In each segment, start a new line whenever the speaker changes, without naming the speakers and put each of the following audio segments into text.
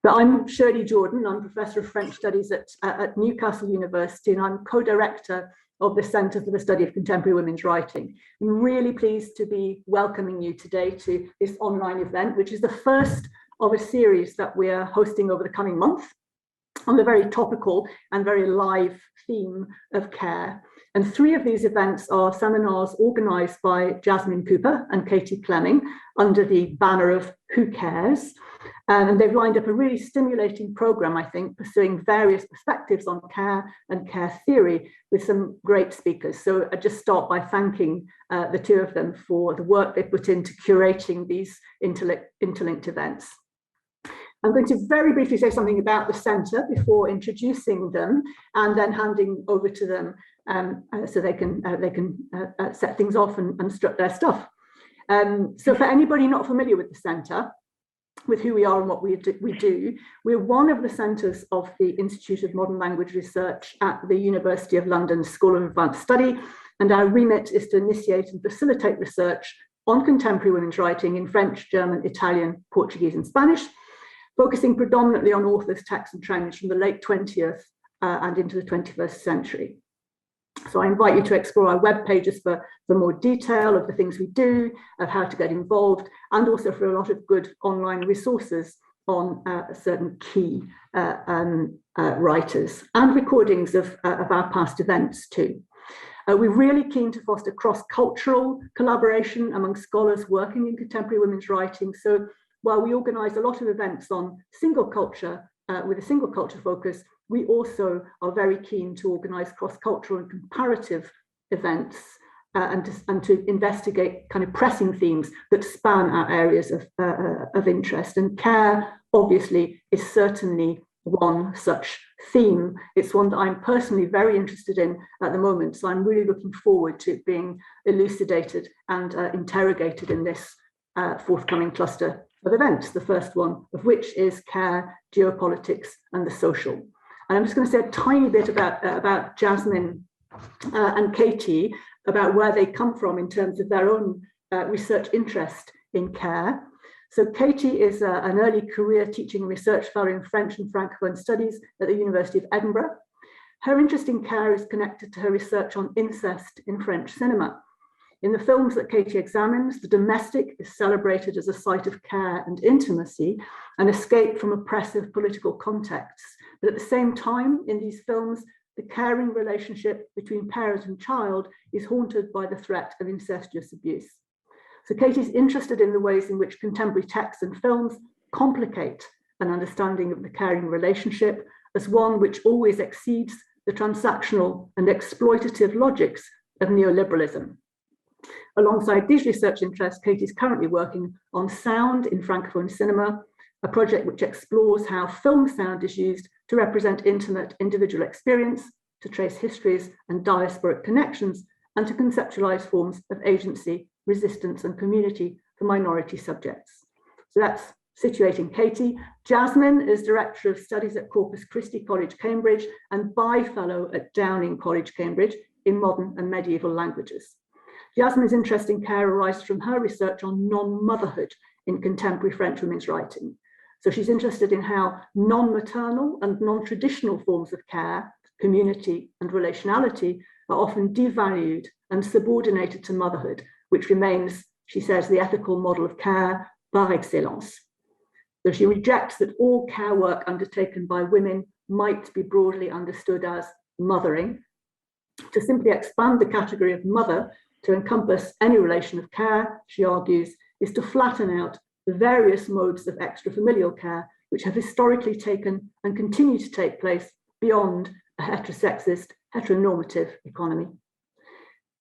But I'm Shirley Jordan. I'm Professor of French Studies at Newcastle University, and I'm co-director of the Centre for the Study of Contemporary Women's Writing. I'm really pleased to be welcoming you today to this online event, which is the first of a series that we are hosting over the coming month on the very topical and very live theme of care. And 3 of these events are seminars organised by Jasmine Cooper and Katie Fleming under the banner of Who Cares? And they've lined up a really stimulating programme, I think, pursuing various perspectives on care and care theory with some great speakers. So I just start by thanking the 2 of them for the work they put into curating these interlinked events. I'm going to very briefly say something about the centre before introducing them and then handing over to them so they can set things off and strut their stuff. So for anybody not familiar with the centre, with who we are and what we do, we're one of the centres of the Institute of Modern Language Research at the University of London School of Advanced Study, and our remit is to initiate and facilitate research on contemporary women's writing in French, German, Italian, Portuguese and Spanish, focusing predominantly on authors' texts and trends from the late 20th and into the 21st century. So I invite you to explore our web pages for more detail of the things we do, of how to get involved, and also for a lot of good online resources on certain key writers and recordings of our past events too. We're really keen to foster cross-cultural collaboration among scholars working in contemporary women's writing. So while we organise a lot of events on single culture with a single culture focus, we also are very keen to organise cross-cultural and comparative events and to investigate kind of pressing themes that span our areas of interest. And care, obviously, is certainly one such theme. It's one that I'm personally very interested in at the moment, so I'm really looking forward to it being elucidated and interrogated in this forthcoming cluster of events, the first one of which is care, geopolitics and the social. And I'm just going to say a tiny bit about Jasmine and Katie, about where they come from in terms of their own research interest in care. So Katie is an early career teaching and research fellow in French and Francophone studies at the University of Edinburgh. Her interest in care is connected to her research on incest in French cinema. In the films that Katie examines, the domestic is celebrated as a site of care and intimacy, an escape from oppressive political contexts. But at the same time, in these films, the caring relationship between parent and child is haunted by the threat of incestuous abuse. So Katie's interested in the ways in which contemporary texts and films complicate an understanding of the caring relationship as one which always exceeds the transactional and exploitative logics of neoliberalism. Alongside these research interests, Katie is currently working on sound in Francophone cinema, a project which explores how film sound is used to represent intimate individual experience, to trace histories and diasporic connections, and to conceptualize forms of agency, resistance, and community for minority subjects. So that's situating Katie. Jasmine is Director of Studies at Corpus Christi College, Cambridge, and Bye Fellow at Downing College, Cambridge, in modern and medieval languages. Jasmine's interest in care arises from her research on non-motherhood in contemporary French women's writing. So she's interested in how non-maternal and non-traditional forms of care, community and relationality are often devalued and subordinated to motherhood, which remains, she says, the ethical model of care par excellence. So she rejects that all care work undertaken by women might be broadly understood as mothering. To simply expand the category of mother to encompass any relation of care, she argues, is to flatten out the various modes of extrafamilial care which have historically taken and continue to take place beyond a heterosexist, heteronormative economy.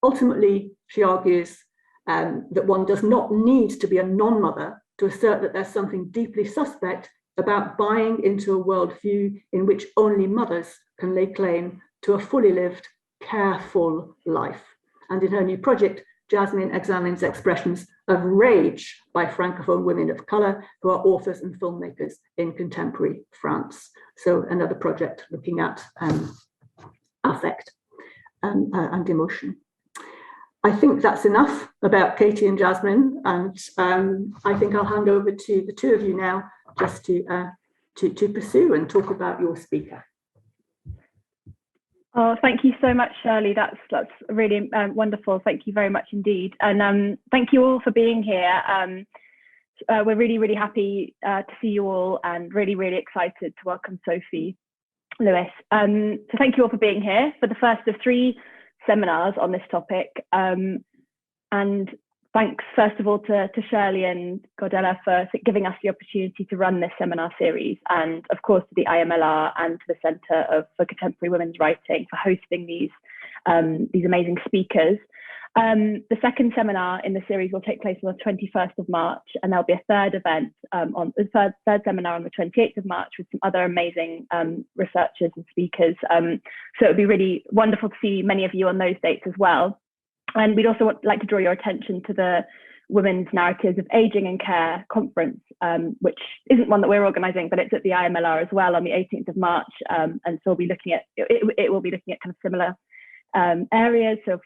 Ultimately, she argues that one does not need to be a non-mother to assert that there's something deeply suspect about buying into a worldview in which only mothers can lay claim to a fully lived, careful life. And in her new project, Jasmine examines expressions of rage by Francophone women of colour who are authors and filmmakers in contemporary France. So another project looking at affect and emotion. I think that's enough about Katie and Jasmine, and I think I'll hand over to the 2 of you now just to to pursue and talk about your speaker.
Oh, thank you so much, Shirley. That's really wonderful. Thank you very much indeed. And thank you all for being here. We're really, really happy to see you all, and really, really excited to welcome Sophie Lewis. So thank you all for being here for the first of 3 seminars on this topic. And thanks, first of all, to Shirley and Gordella for giving us the opportunity to run this seminar series, and of course to the IMLR and to the Centre for Contemporary Women's Writing for hosting these amazing speakers. The second seminar in the series will take place on the 21st of March, and there'll be a third event on the third seminar on the 28th of March with some other amazing researchers and speakers. So it would be really wonderful to see many of you on those dates as well. And we'd also like to draw your attention to the Women's Narratives of Aging and Care conference, which isn't one that we're organising, but it's at the IMLR as well on the 18th of March. And so we'll be looking at, it will be looking at kind of similar areas. So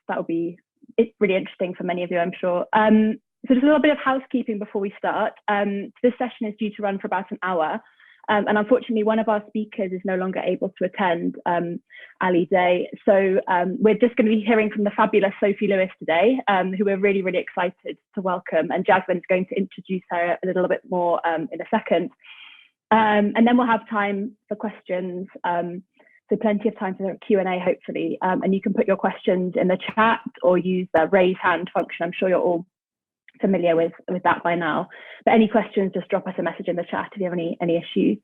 obviously it's really interesting for many of you, I'm sure. So just a little bit of housekeeping before we start. This session is due to run for about an hour. And unfortunately, one of our speakers is no longer able to attend, Ali Day. So we're just going to be hearing from the fabulous Sophie Lewis today, who we're really, really excited to welcome. And Jasmine's going to introduce her a little bit more in a second. And then we'll have time for questions. So plenty of time for Q&A, hopefully. And you can put your questions in the chat or use the raise hand function. I'm sure you're all familiar with that by now. But any questions, just drop us a message in the chat if you have any issues.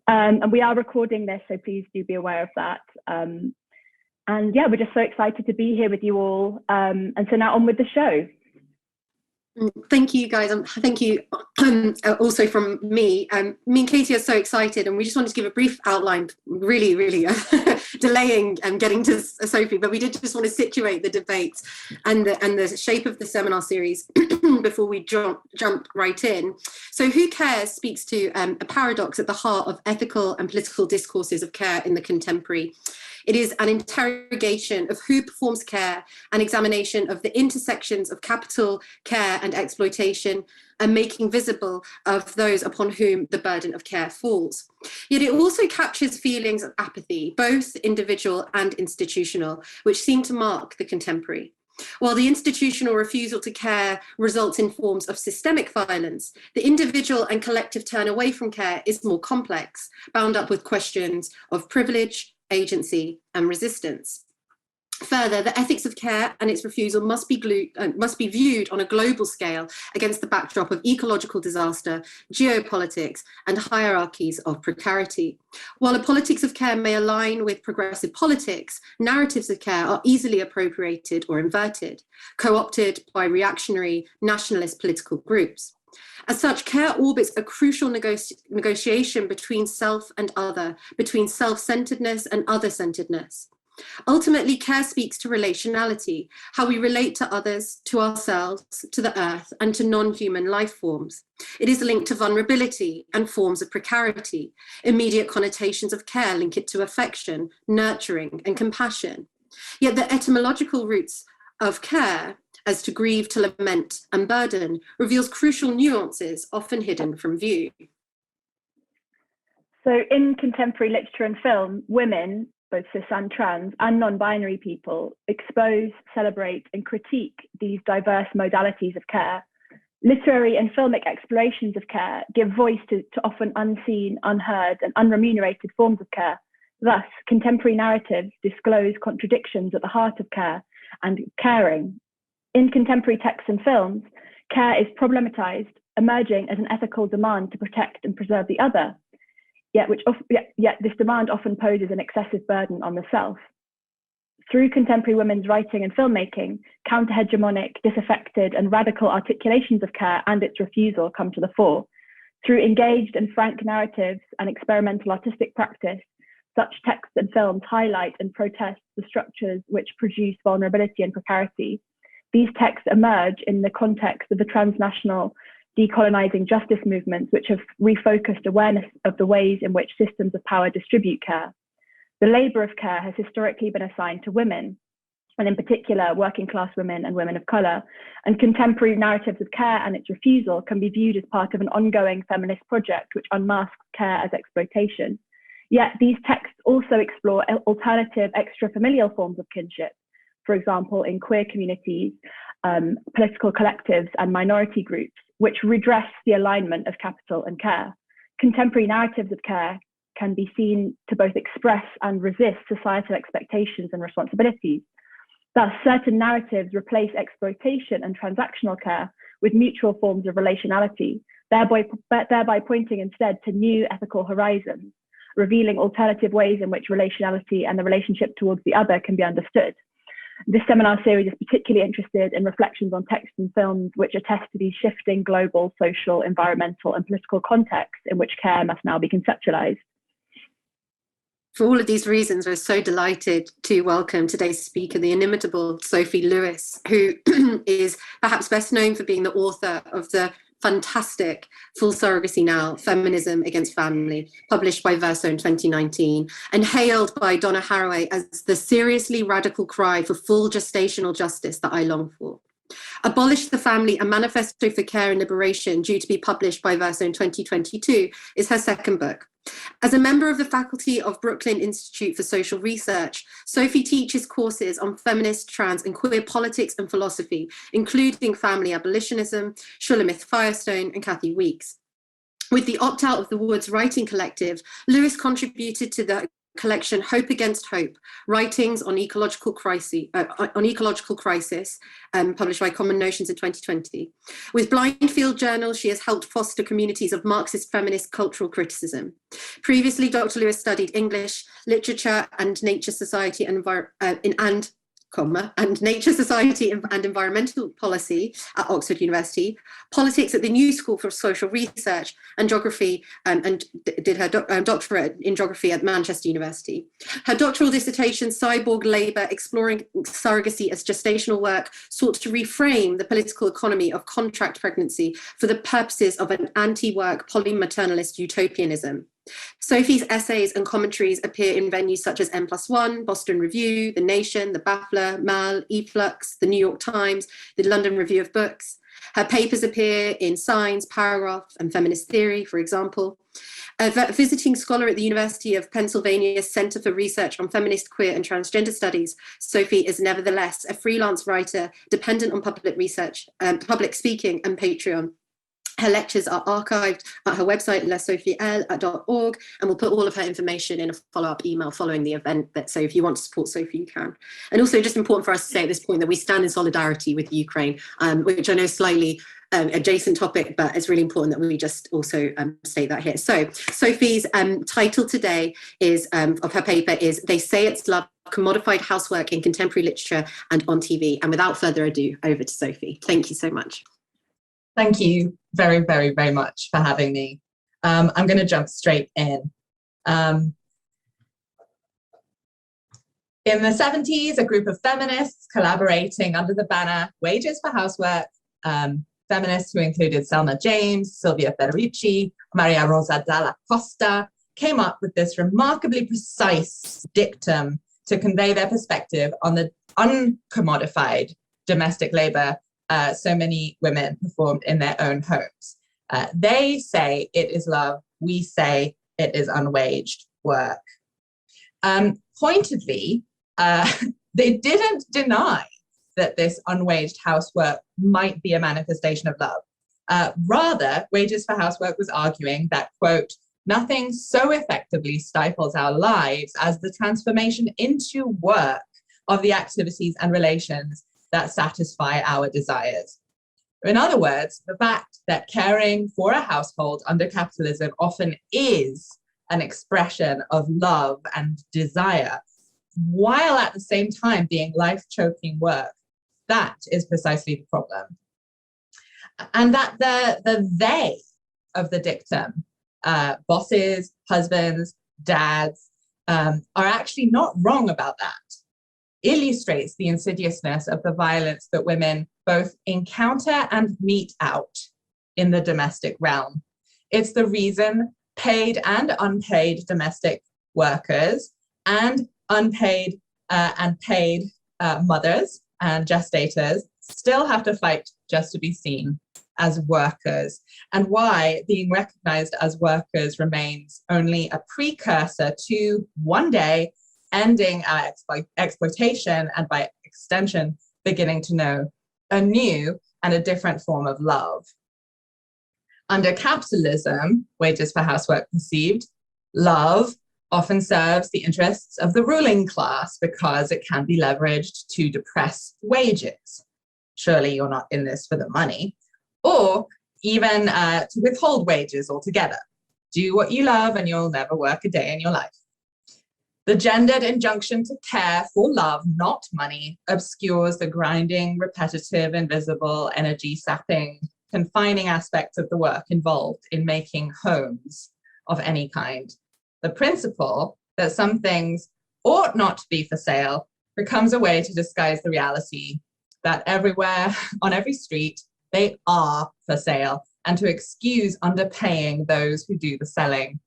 And we are recording this, so please do be aware of that. And yeah, we're just so excited to be here with you all. And so now on with the show.
Thank you, guys. Thank you also from me. Me and Katie are so excited, and we just wanted to give a brief outline, really, really delaying getting to Sophie, but we did just want to situate the debates and the shape of the seminar series before we jump right in. So Who Cares speaks to a paradox at the heart of ethical and political discourses of care in the contemporary. It is an interrogation of who performs care, an examination of the intersections of capital, care and exploitation, and making visible of those upon whom the burden of care falls. Yet it also captures feelings of apathy, both individual and institutional, which seem to mark the contemporary. While the institutional refusal to care results in forms of systemic violence, the individual and collective turn away from care is more complex, bound up with questions of privilege, agency and resistance. Further, the ethics of care and its refusal must be viewed on a global scale against the backdrop of ecological disaster, geopolitics, and hierarchies of precarity. While the politics of care may align with progressive politics, narratives of care are easily appropriated or inverted, co-opted by reactionary nationalist political groups. As such, care orbits a crucial negotiation between self and other, between self-centeredness and other-centeredness. Ultimately, care speaks to relationality, how we relate to others, to ourselves, to the earth, and to non-human life forms. It is linked to vulnerability and forms of precarity. Immediate connotations of care link it to affection, nurturing, and compassion. Yet the etymological roots of care, as to grieve, to lament, and burden, reveals crucial nuances often hidden from view.
So in contemporary literature and film, women, both cis and trans, and non-binary people expose, celebrate, and critique these diverse modalities of care. Literary and filmic explorations of care give voice to often unseen, unheard, and unremunerated forms of care. Thus, contemporary narratives disclose contradictions at the heart of care and caring. In contemporary texts and films, care is problematized, emerging as an ethical demand to protect and preserve the other. Yet this demand often poses an excessive burden on the self. Through contemporary women's writing and filmmaking, counter-hegemonic, disaffected, and radical articulations of care and its refusal come to the fore. Through engaged and frank narratives and experimental artistic practice, such texts and films highlight and protest the structures which produce vulnerability and precarity. These texts emerge in the context of the transnational decolonizing justice movements, which have refocused awareness of the ways in which systems of power distribute care. The labor of care has historically been assigned to women. and in particular, working class women and women of colour. And contemporary narratives of care and its refusal can be viewed as part of an ongoing feminist project which unmasks care as exploitation. Yet these texts also explore alternative extrafamilial forms of kinship, for example, in queer communities, political collectives and minority groups, which redress the alignment of capital and care. Contemporary narratives of care can be seen to both express and resist societal expectations and responsibilities. Thus, certain narratives replace exploitation and transactional care with mutual forms of relationality, thereby pointing instead to new ethical horizons, revealing alternative ways in which relationality and the relationship towards the other can be understood. This seminar series is particularly interested in reflections on text and films which attest to these shifting global, social, environmental, and political contexts in which care must now be conceptualized.
For all of these reasons, we're so delighted to welcome today's speaker, the inimitable Sophie Lewis, who is perhaps best known for being the author of the fantastic Full Surrogacy Now, Feminism Against Family, published by Verso in 2019, and hailed by Donna Haraway as the seriously radical cry for full gestational justice that I long for. Abolish the Family, a manifesto for care and liberation, due to be published by Verso in 2022, is her second book. As a member of the faculty of Brooklyn Institute for Social Research, Sophie teaches courses on feminist, trans, and queer politics and philosophy, including family abolitionism, Shulamith Firestone, and Kathy Weeks. With the Opt Out of the Woods Writing Collective, Lewis contributed to the collection Hope Against Hope, Writings on Ecological Crisis, published by Common Notions in 2020. With Blindfield Journal, she has helped foster communities of Marxist feminist cultural criticism. Previously, Dr. Lewis studied English, literature, and nature society and Nature, Society and Environmental Policy at Oxford University, politics at the New School for Social Research, and geography, and did her doctorate in geography at Manchester University. Her doctoral dissertation, Cyborg Labour, Exploring Surrogacy as Gestational Work, sought to reframe the political economy of contract pregnancy for the purposes of an anti-work polymaternalist utopianism. Sophie's essays and commentaries appear in venues such as N+1, Boston Review, The Nation, The Baffler, Mal, eFlux, The New York Times, The London Review of Books. Her papers appear in Signs, Paragraph, and Feminist Theory, for example. A visiting scholar at the University of Pennsylvania's Center for Research on Feminist, Queer, and Transgender Studies, Sophie is nevertheless a freelance writer dependent on public research, public speaking, and Patreon. Her lectures are archived at her website, lesophiel.org, and we'll put all of her information in a follow-up email following the event. So if you want to support Sophie, you can. And also just important for us to say at this point that we stand in solidarity with Ukraine, which I know is slightly adjacent topic, but it's really important that we just also state that here. So Sophie's title today is of her paper is They Say It's Love, Commodified Housework in Contemporary Literature and on TV. And without further ado, over to Sophie. Thank you so much.
Thank you very, very, very much for having me. I'm going to jump straight in. In the 70s, a group of feminists collaborating under the banner Wages for Housework, feminists who included Selma James, Silvia Federici, Maria Rosa Dalla Costa, came up with this remarkably precise dictum to convey their perspective on the uncommodified domestic labor so many women performed in their own homes. They say it is love, we say it is unwaged work. Pointedly, they didn't deny that this unwaged housework might be a manifestation of love. Rather, Wages for Housework was arguing that, quote, nothing so effectively stifles our lives as the transformation into work of the activities and relations that satisfy our desires. In other words, the fact that caring for a household under capitalism often is an expression of love and desire, while at the same time being life-choking work, that is precisely the problem. And that the they of the dictum, bosses, husbands, dads, are actually not wrong about that, illustrates the insidiousness of the violence that women both encounter and mete out in the domestic realm. It's the reason paid and unpaid domestic workers and unpaid and paid mothers and gestators still have to fight just to be seen as workers, and why being recognized as workers remains only a precursor to one day ending our exploitation, and by extension, beginning to know a new and a different form of love. Under capitalism, wages for housework perceived, love often serves the interests of the ruling class because it can be leveraged to depress wages. Surely you're not in this for the money, or even to withhold wages altogether. Do what you love and you'll never work a day in your life. The gendered injunction to care for love, not money, obscures the grinding, repetitive, invisible, energy-sapping, confining aspects of the work involved in making homes of any kind. The principle that some things ought not to be for sale becomes a way to disguise the reality that everywhere, on every street, they are for sale, and to excuse underpaying those who do the selling.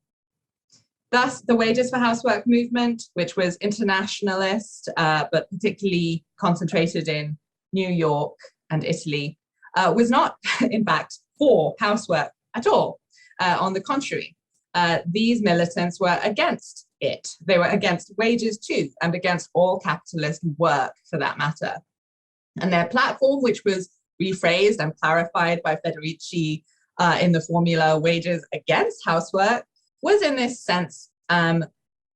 Thus, the wages for housework movement, which was internationalist, but particularly concentrated in New York and Italy, was not, in fact, for housework at all. On the contrary, these militants were against it. They were against wages too, and against all capitalist work for that matter. And their platform, which was rephrased and clarified by Federici in the formula wages against housework, was in this sense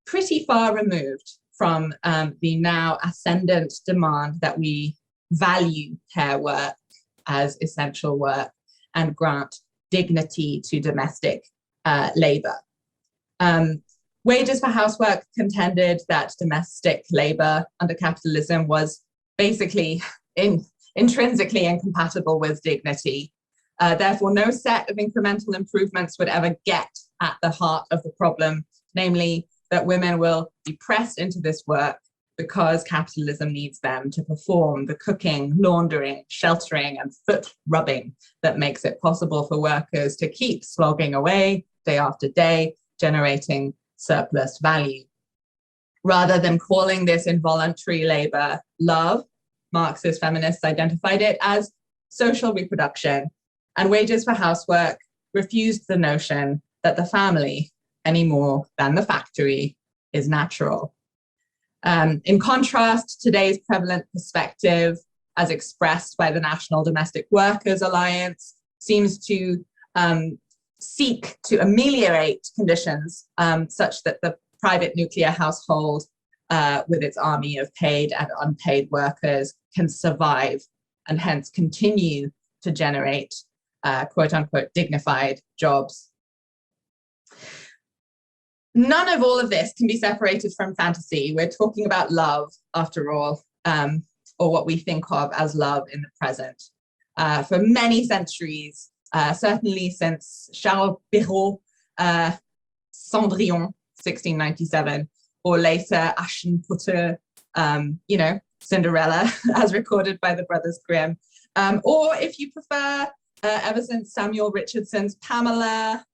pretty far removed from the now ascendant demand that we value care work as essential work and grant dignity to domestic labor. Wages for housework contended that domestic labor under capitalism was basically intrinsically incompatible with dignity. Therefore, no set of incremental improvements would ever get at the heart of the problem, namely that women will be pressed into this work because capitalism needs them to perform the cooking, laundering, sheltering, and foot rubbing that makes it possible for workers to keep slogging away day after day, generating surplus value. Rather than calling this involuntary labor love, Marxist feminists identified it as social reproduction, and wages for housework refused the notion that the family, any more than the factory, is natural. In contrast, today's prevalent perspective, as expressed by the National Domestic Workers Alliance, seems to seek to ameliorate conditions such that the private nuclear household with its army of paid and unpaid workers can survive and hence continue to generate quote unquote dignified jobs. None of all of this can be separated from fantasy. We're talking about love, after all, or what we think of as love in the present. For many centuries, certainly since Charles Perrault, Cendrillon, 1697, or later Aschenputtel, Cinderella, as recorded by the Brothers Grimm, or if you prefer, ever since Samuel Richardson's Pamela,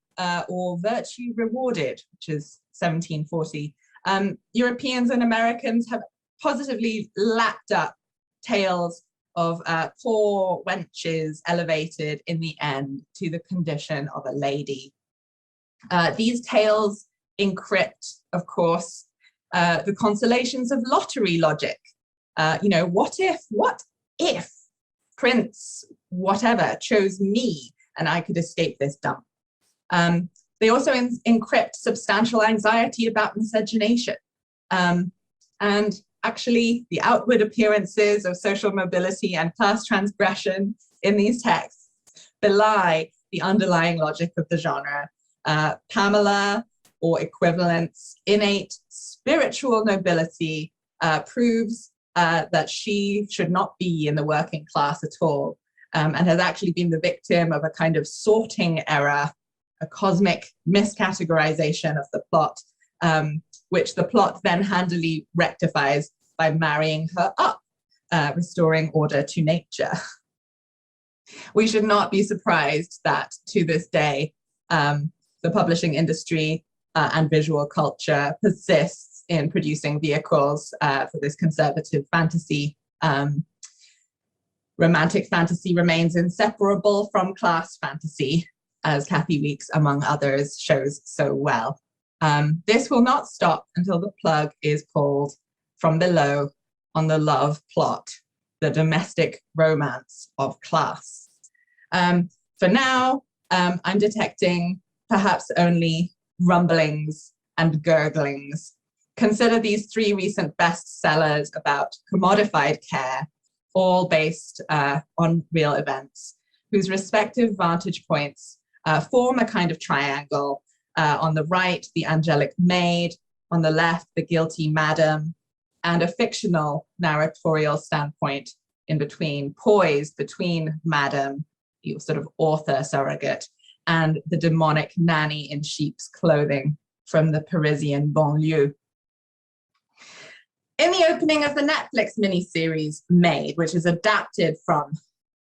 or Virtue Rewarded, which is 1740. Europeans and Americans have positively lapped up tales of poor wenches elevated in the end to the condition of a lady. These tales encrypt, of course, the consolations of lottery logic. What if Prince whatever chose me and I could escape this dump? They also encrypt substantial anxiety about miscegenation. And actually, the outward appearances of social mobility and class transgression in these texts belie the underlying logic of the genre. Pamela, or equivalence, innate spiritual nobility, proves that she should not be in the working class at all, and has actually been the victim of a kind of sorting error, a cosmic miscategorization of the plot, which the plot then handily rectifies by marrying her up, restoring order to nature. We should not be surprised that to this day, the publishing industry and visual culture persists in producing vehicles for this conservative fantasy. Romantic fantasy remains inseparable from class fantasy, as Kathy Weeks, among others, shows so well. This will not stop until the plug is pulled from below on the love plot, the domestic romance of class. For now, I'm detecting perhaps only rumblings and gurglings. Consider these 3 recent bestsellers about commodified care, all based on real events, whose respective vantage points form a kind of triangle. On the right, the angelic maid, on the left, the guilty madam, and a fictional narratorial standpoint in between, poised between madam, the sort of author surrogate, and the demonic nanny in sheep's clothing from the Parisian banlieue. In the opening of the Netflix miniseries Maid, which is adapted from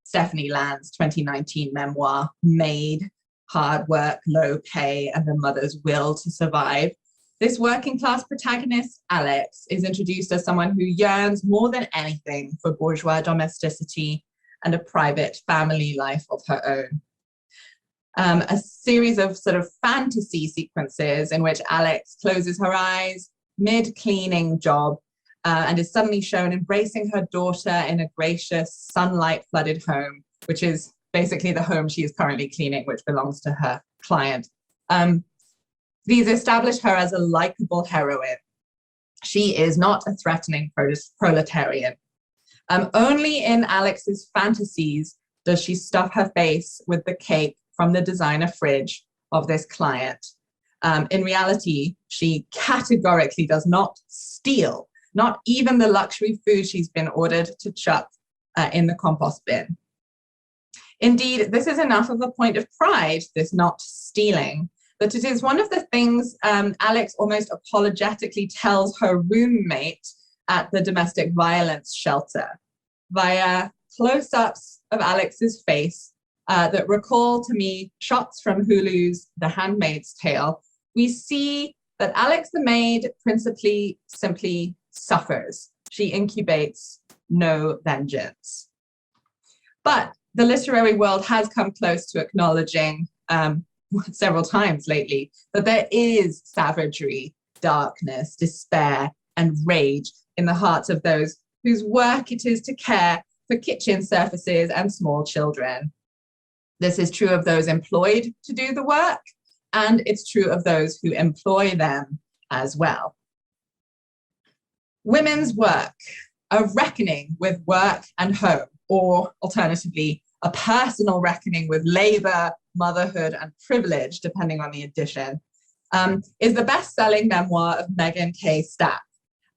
Stephanie Land's 2019 memoir, Maid, Hard Work, Low Pay, and the Mother's Will to Survive, this working class protagonist, Alex, is introduced as someone who yearns more than anything for bourgeois domesticity and a private family life of her own. A series of sort of fantasy sequences in which Alex closes her eyes mid-cleaning job and is suddenly shown embracing her daughter in a gracious, sunlight-flooded home, which is basically the home she is currently cleaning, which belongs to her client. These establish her as a likable heroine. She is not a threatening proletarian. Only in Alex's fantasies does she stuff her face with the cake from the designer fridge of this client. In reality, she categorically does not steal, not even the luxury food she's been ordered to chuck in the compost bin. Indeed, this is enough of a point of pride, this not stealing, that it is one of the things Alex almost apologetically tells her roommate at the domestic violence shelter via close-ups of Alex's face that recall to me shots from Hulu's The Handmaid's Tale. We see that Alex the maid principally simply suffers. She incubates no vengeance. But the literary world has come close to acknowledging several times lately that there is savagery, darkness, despair, and rage in the hearts of those whose work it is to care for kitchen surfaces and small children. This is true of those employed to do the work, and it's true of those who employ them as well. Women's work, a reckoning with work and home, or alternatively, a personal reckoning with labor, motherhood, and privilege, depending on the edition, is the best-selling memoir of Megan K. Stack.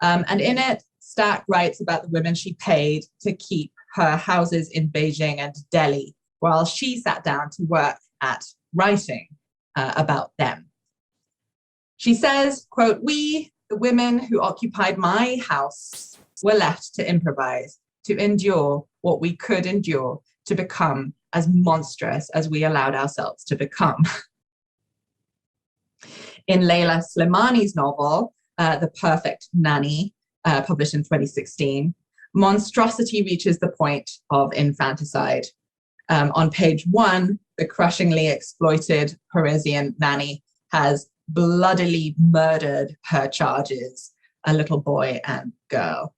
And in it, Stack writes about the women she paid to keep her houses in Beijing and Delhi, while she sat down to work at writing about them. She says, quote, "We, the women who occupied my house, were left to improvise, to endure what we could endure, to become as monstrous as we allowed ourselves to become." In Leila Slimani's novel, The Perfect Nanny, published in 2016, monstrosity reaches the point of infanticide. On page 1, the crushingly exploited Parisian nanny has bloodily murdered her charges, a little boy and girl.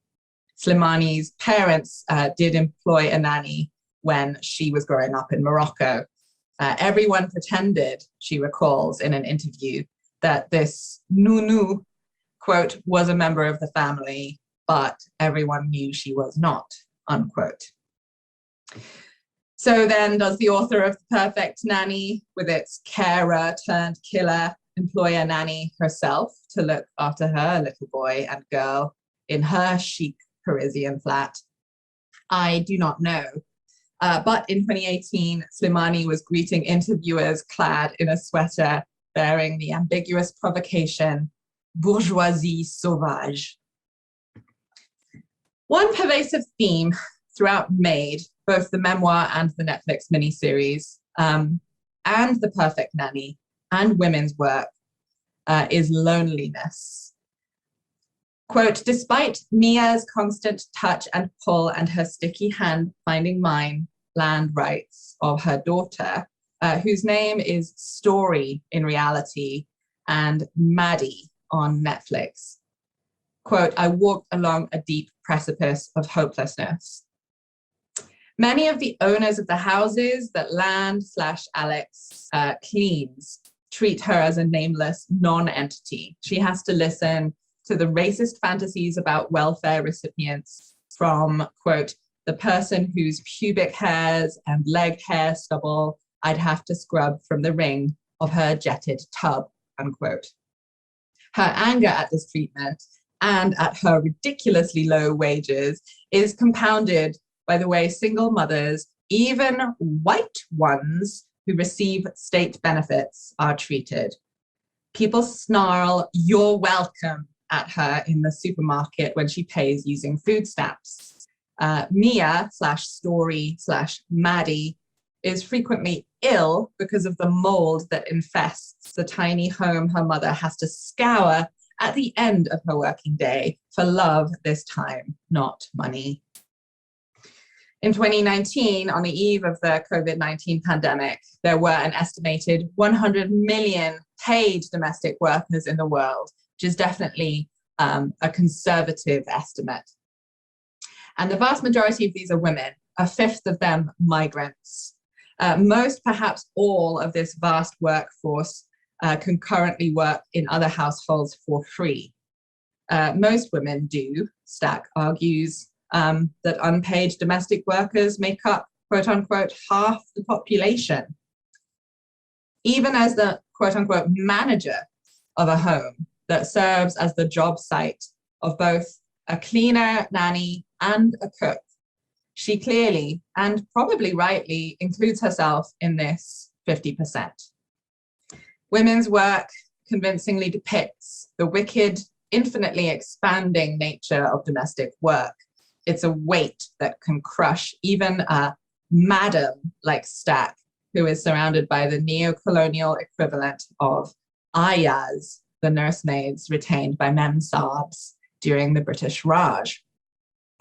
Slimani's parents did employ a nanny when she was growing up in Morocco. Everyone pretended, she recalls in an interview, that this nounou, quote, was a member of the family, but everyone knew she was not, unquote. So then does the author of The Perfect Nanny, with its carer turned killer, employ a nanny herself to look after her little boy and girl in her chic Parisian flat? I do not know. But in 2018, Slimani was greeting interviewers clad in a sweater bearing the ambiguous provocation, bourgeoisie sauvage. One pervasive theme throughout Maid, both the memoir and the Netflix miniseries, and The Perfect Nanny, and women's work, is loneliness. Quote, despite Mia's constant touch and pull and her sticky hand finding mine, land rights of her daughter, whose name is Story in reality and Maddie on Netflix. Quote, I walked along a deep precipice of hopelessness. Many of the owners of the houses that Land/Alex cleans treat her as a nameless non-entity. She has to listen to the racist fantasies about welfare recipients from, quote, the person whose pubic hairs and leg hair stubble I'd have to scrub from the ring of her jetted tub, unquote. Her anger at this treatment and at her ridiculously low wages is compounded by the way single mothers, even white ones who receive state benefits, are treated. People snarl, "You're welcome," at her in the supermarket when she pays using food stamps. Mia/Story/Maddie is frequently ill because of the mold that infests the tiny home her mother has to scour at the end of her working day for love this time, not money. In 2019, on the eve of the COVID-19 pandemic, there were an estimated 100 million paid domestic workers in the world, which is definitely a conservative estimate. And the vast majority of these are women, a fifth of them migrants. Most, perhaps all, of this vast workforce can currently work in other households for free. Most women do, Stack argues, that unpaid domestic workers make up, quote unquote, half the population. Even as the, quote unquote, manager of a home that serves as the job site of both a cleaner, nanny, and a cook, she clearly, and probably rightly, includes herself in this 50%. Women's work convincingly depicts the wicked, infinitely expanding nature of domestic work. It's a weight that can crush even a madam like Stack, who is surrounded by the neo-colonial equivalent of ayahs, the nursemaids retained by Mem Saabs during the British Raj.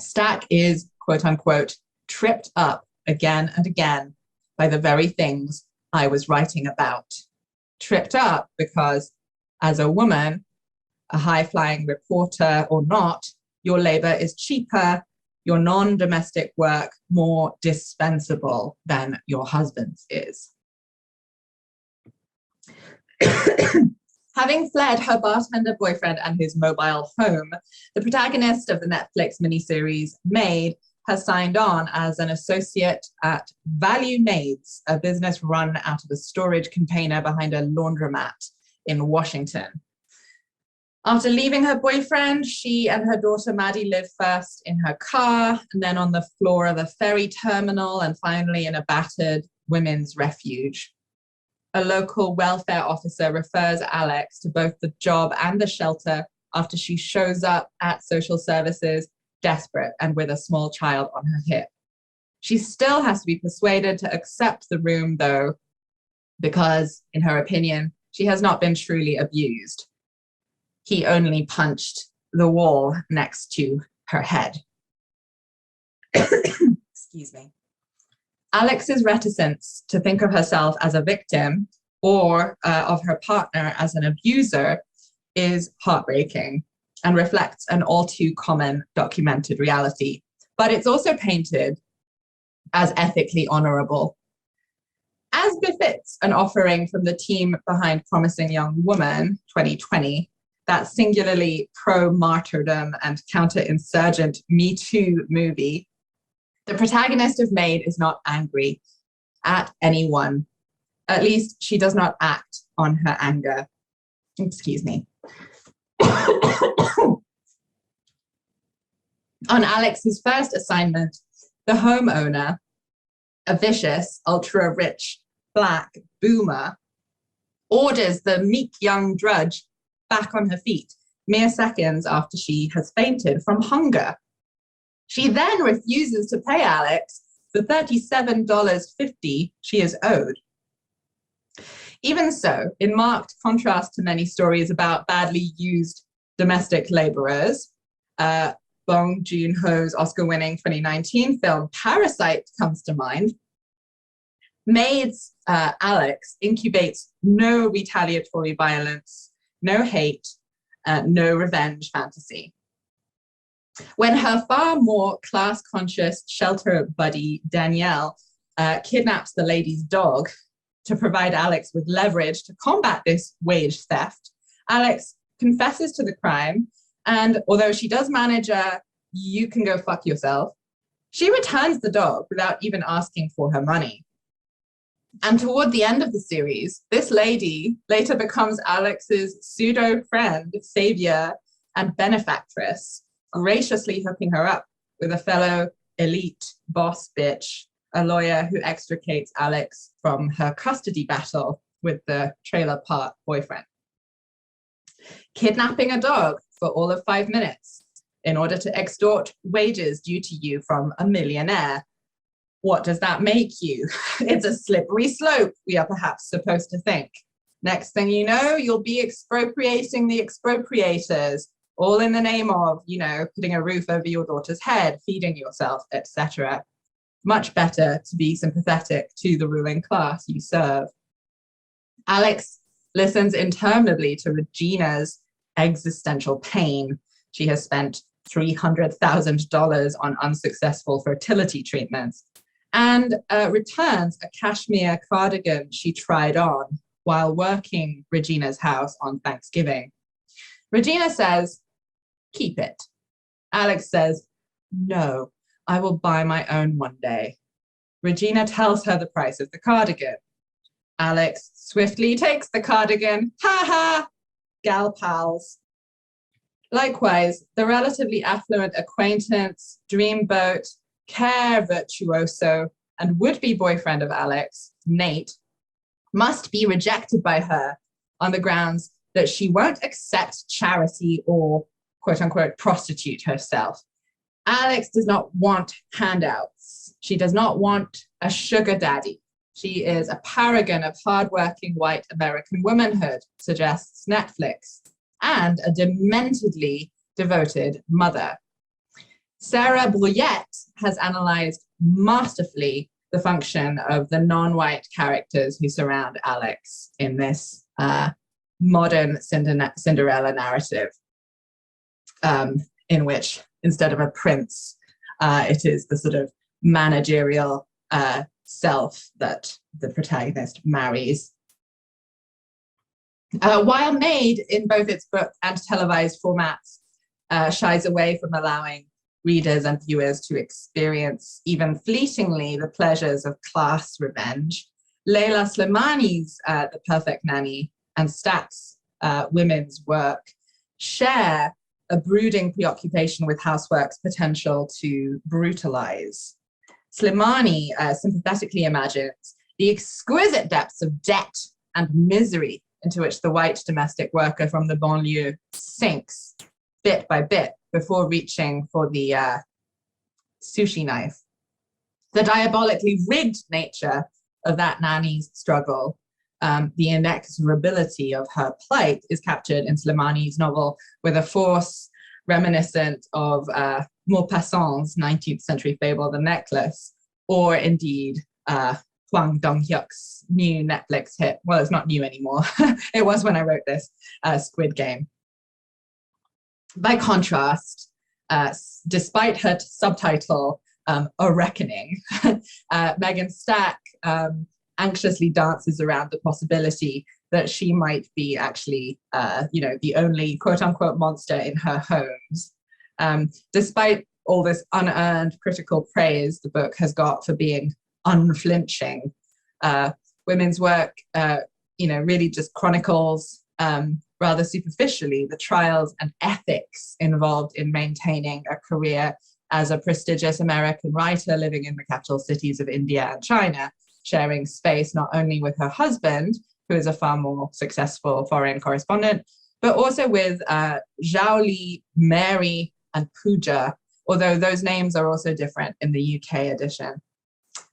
Stack is, quote unquote, tripped up again and again by the very things I was writing about. Tripped up because, as a woman, a high-flying reporter or not, your labor is cheaper, your non-domestic work more dispensable than your husband's is. Having fled her bartender boyfriend and his mobile home, the protagonist of the Netflix miniseries Maid has signed on as an associate at Value Maids, a business run out of a storage container behind a laundromat in Washington. After leaving her boyfriend, she and her daughter Maddie live first in her car, and then on the floor of a ferry terminal, and finally in a battered women's refuge. A local welfare officer refers Alex to both the job and the shelter after she shows up at social services, desperate and with a small child on her hip. She still has to be persuaded to accept the room, though, because, in her opinion, she has not been truly abused. He only punched the wall next to her head. Excuse me. Alex's reticence to think of herself as a victim or of her partner as an abuser is heartbreaking and reflects an all too common documented reality. But it's also painted as ethically honorable, as befits an offering from the team behind Promising Young Woman 2020, that singularly pro-martyrdom and counter-insurgent Me Too movie. The protagonist of Maid is not angry at anyone. At least she does not act on her anger. Excuse me. On Alex's first assignment, the homeowner, a vicious, ultra-rich, black boomer, orders the meek young drudge back on her feet mere seconds after she has fainted from hunger. She then refuses to pay Alex the $37.50 she is owed. Even so, in marked contrast to many stories about badly used domestic laborers, Bong Joon-ho's Oscar-winning 2019 film Parasite comes to mind. Maid's Alex incubates no retaliatory violence, no hate, no revenge fantasy. When her far more class-conscious shelter buddy, Danielle, kidnaps the lady's dog to provide Alex with leverage to combat this wage theft, Alex confesses to the crime, and although she does manage a "you can go fuck yourself," she returns the dog without even asking for her money. And toward the end of the series, this lady later becomes Alex's pseudo-friend, savior, and benefactress, graciously hooking her up with a fellow elite boss bitch, a lawyer who extricates Alex from her custody battle with the trailer park boyfriend. Kidnapping a dog for all of 5 minutes in order to extort wages due to you from a millionaire. What does that make you? It's a slippery slope, we are perhaps supposed to think. Next thing you know, you'll be expropriating the expropriators, all in the name of, putting a roof over your daughter's head, feeding yourself, etc. Much better to be sympathetic to the ruling class you serve. Alex listens interminably to Regina's existential pain. She has spent $300,000 on unsuccessful fertility treatments and returns a cashmere cardigan she tried on while working Regina's house on Thanksgiving. Regina says, "Keep it." Alex says, "No, I will buy my own one day." Regina tells her the price of the cardigan. Alex swiftly takes the cardigan. Ha ha! Gal pals. Likewise, the relatively affluent acquaintance, dreamboat, care virtuoso, and would-be boyfriend of Alex, Nate, must be rejected by her on the grounds that she won't accept charity or, quote-unquote, prostitute herself. Alex does not want handouts. She does not want a sugar daddy. She is a paragon of hardworking white American womanhood, suggests Netflix, and a dementedly devoted mother. Sarah Brouillette has analyzed masterfully the function of the non-white characters who surround Alex in this modern Cinderella narrative, in which instead of a prince, it is the sort of managerial self that the protagonist marries. While Maid, in both its book and televised formats, shies away from allowing readers and viewers to experience even fleetingly the pleasures of class revenge, Leila Slimani's The Perfect Nanny and Stack's Women's Work share a brooding preoccupation with housework's potential to brutalize. Slimani sympathetically imagines the exquisite depths of debt and misery into which the white domestic worker from the banlieue sinks bit by bit before reaching for the sushi knife. The diabolically rigged nature of that nanny's struggle, the inexorability of her plight, is captured in Slimani's novel with a force reminiscent of Maupassant's 19th century fable, The Necklace, or indeed Hwang Dong-hyuk's new Netflix hit. Well, it's not new anymore. It was when I wrote this, Squid Game. By contrast, despite her subtitle, A Reckoning, Megan Stack anxiously dances around the possibility that she might be actually, the only quote-unquote monster in her homes. Despite all this unearned critical praise the book has got for being unflinching, Women's Work, really just chronicles rather superficially the trials and ethics involved in maintaining a career as a prestigious American writer living in the capital cities of India and China, sharing space not only with her husband, who is a far more successful foreign correspondent, but also with Zhaoli, Mary, and Pooja, although those names are also different in the UK edition.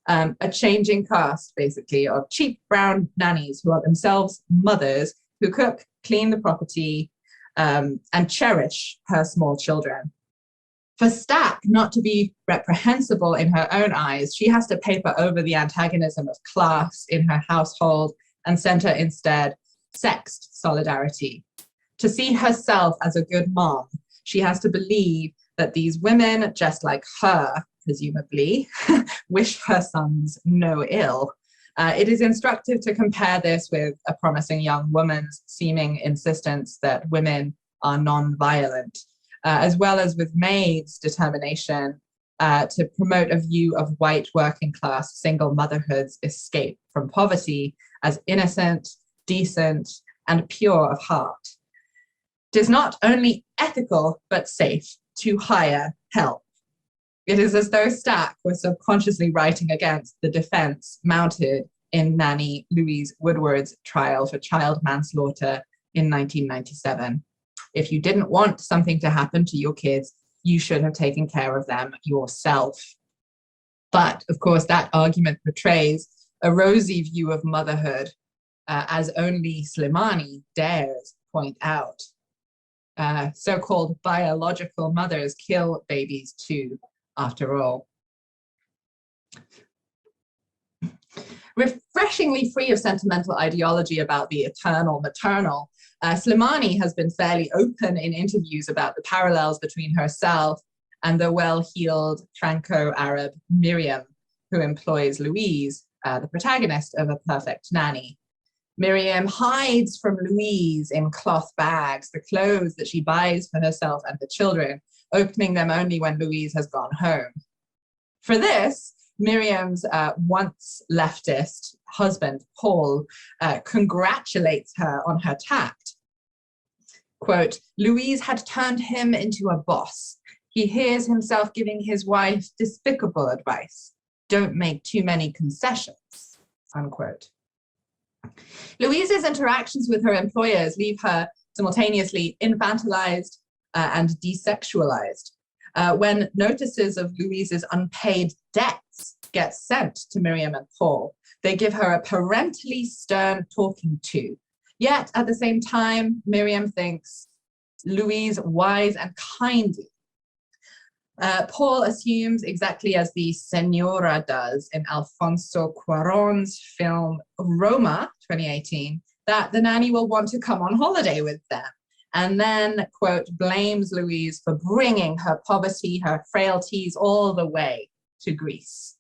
A changing cast, basically, of cheap brown nannies who are themselves mothers who cook, clean the property, and cherish her small children. For Stack not to be reprehensible in her own eyes, she has to paper over the antagonism of class in her household and center instead sexed solidarity. To see herself as a good mom, she has to believe that these women, just like her, presumably, wish her sons no ill. It is instructive to compare this with a promising young woman's seeming insistence that women are non-violent, as well as with Maid's determination to promote a view of white working class single motherhood's escape from poverty as innocent, decent, and pure of heart. It is not only ethical, but safe to hire help. It is as though Stack was subconsciously writing against the defense mounted in Nanny Louise Woodward's trial for child manslaughter in 1997. If you didn't want something to happen to your kids, you should have taken care of them yourself. But of course, that argument portrays a rosy view of motherhood, as only Slimani dares point out. So-called biological mothers kill babies too, after all. Refreshingly free of sentimental ideology about the eternal maternal, Slimani has been fairly open in interviews about the parallels between herself and the well-heeled Franco-Arab Miriam, who employs Louise, the protagonist of A Perfect Nanny. Miriam hides from Louise in cloth bags the clothes that she buys for herself and the children, opening them only when Louise has gone home. For this, Miriam's once leftist husband, Paul, congratulates her on her tact. Quote, Louise had turned him into a boss. He hears himself giving his wife despicable advice. Don't make too many concessions, unquote. Louise's interactions with her employers leave her simultaneously infantilized and desexualized. When notices of Louise's unpaid debts get sent to Miriam and Paul, they give her a parentally stern talking to. Yet at the same time, Miriam thinks Louise wise and kindly. Paul assumes, exactly as the Senora does in Alfonso Cuarón's film Roma, 2018, that the nanny will want to come on holiday with them, and then, quote, blames Louise for bringing her poverty, her frailties all the way to Greece.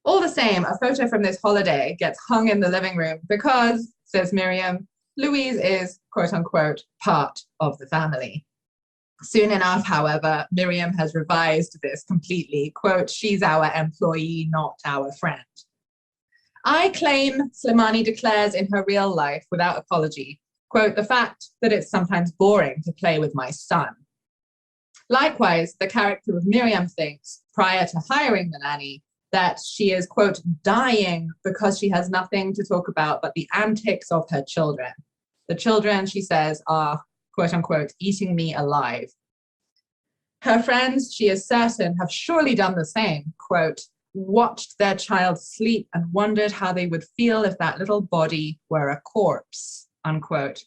All the same, a photo from this holiday gets hung in the living room because, says Miriam, Louise is, quote unquote, part of the family. Soon enough, however, Miriam has revised this completely. Quote, she's our employee, not our friend. I claim, Slimani declares in her real life without apology, quote, the fact that it's sometimes boring to play with my son. Likewise, the character of Miriam thinks, prior to hiring the nanny, that she is, quote, dying because she has nothing to talk about but the antics of her children. The children, she says, are, quote unquote, eating me alive. Her friends, she is certain, have surely done the same, quote, watched their child sleep and wondered how they would feel if that little body were a corpse, unquote.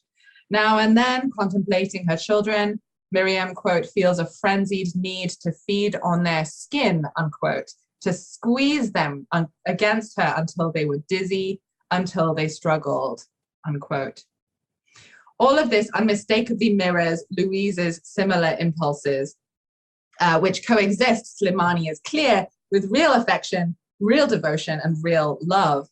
Now and then, contemplating her children, Miriam, quote, feels a frenzied need to feed on their skin, unquote, to squeeze them against her until they were dizzy, until they struggled, unquote. All of this unmistakably mirrors Louise's similar impulses, which coexist, Slimani is clear, with real affection, real devotion, and real love.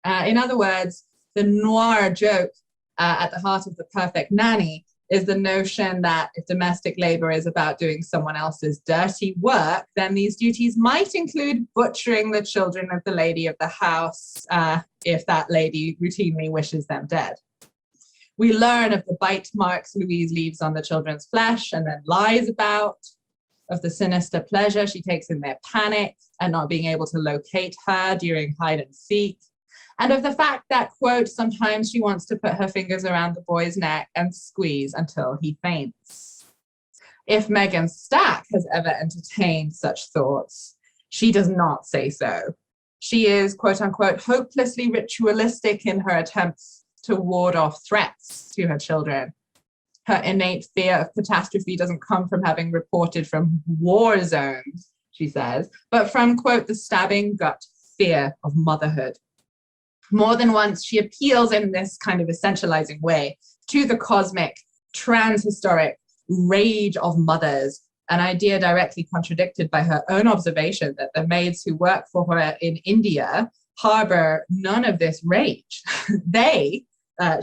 In other words, the noir joke at the heart of The Perfect Nanny is the notion that if domestic labor is about doing someone else's dirty work, then these duties might include butchering the children of the lady of the house if that lady routinely wishes them dead. We learn of the bite marks Louise leaves on the children's flesh and then lies about, of the sinister pleasure she takes in their panic and not being able to locate her during hide and seek, and of the fact that, quote, sometimes she wants to put her fingers around the boy's neck and squeeze until he faints. If Megan Stack has ever entertained such thoughts, she does not say so. She is, quote unquote, hopelessly ritualistic in her attempts to ward off threats to her children. Her innate fear of catastrophe doesn't come from having reported from war zones, she says, but from, quote, the stabbing gut fear of motherhood. More than once, she appeals in this kind of essentializing way to the cosmic, transhistoric rage of mothers, an idea directly contradicted by her own observation that the maids who work for her in India harbor none of this rage. They,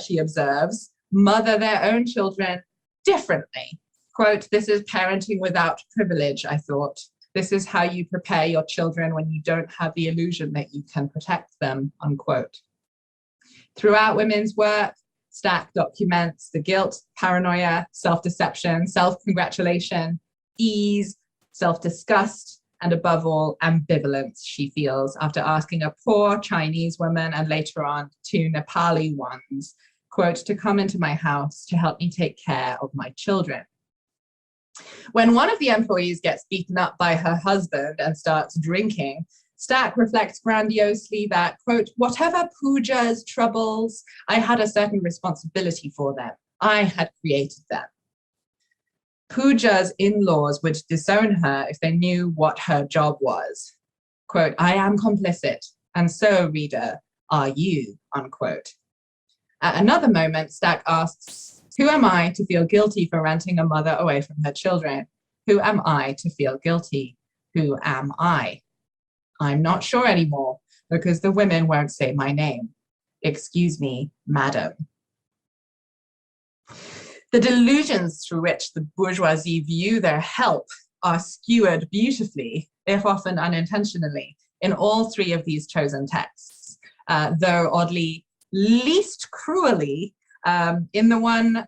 she observes, mother their own children differently. Quote, this is parenting without privilege, I thought. This is how you prepare your children when you don't have the illusion that you can protect them, unquote. Throughout women's work, Stack documents the guilt, paranoia, self-deception, self-congratulation, ease, self-disgust, and above all, ambivalence she feels after asking a poor Chinese woman and later on 2 Nepali ones, quote, to come into my house to help me take care of my children. When one of the employees gets beaten up by her husband and starts drinking, Stack reflects grandiosely that, quote, whatever Pooja's troubles, I had a certain responsibility for them. I had created them. Pooja's in-laws would disown her if they knew what her job was. Quote, I am complicit, and so, reader, are you, unquote. At another moment, Stack asks, who am I to feel guilty for renting a mother away from her children? Who am I to feel guilty? Who am I? I'm not sure anymore because the women won't say my name. Excuse me, madam. The delusions through which the bourgeoisie view their help are skewered beautifully, if often unintentionally, in all 3 of these chosen texts, though oddly least cruelly in the one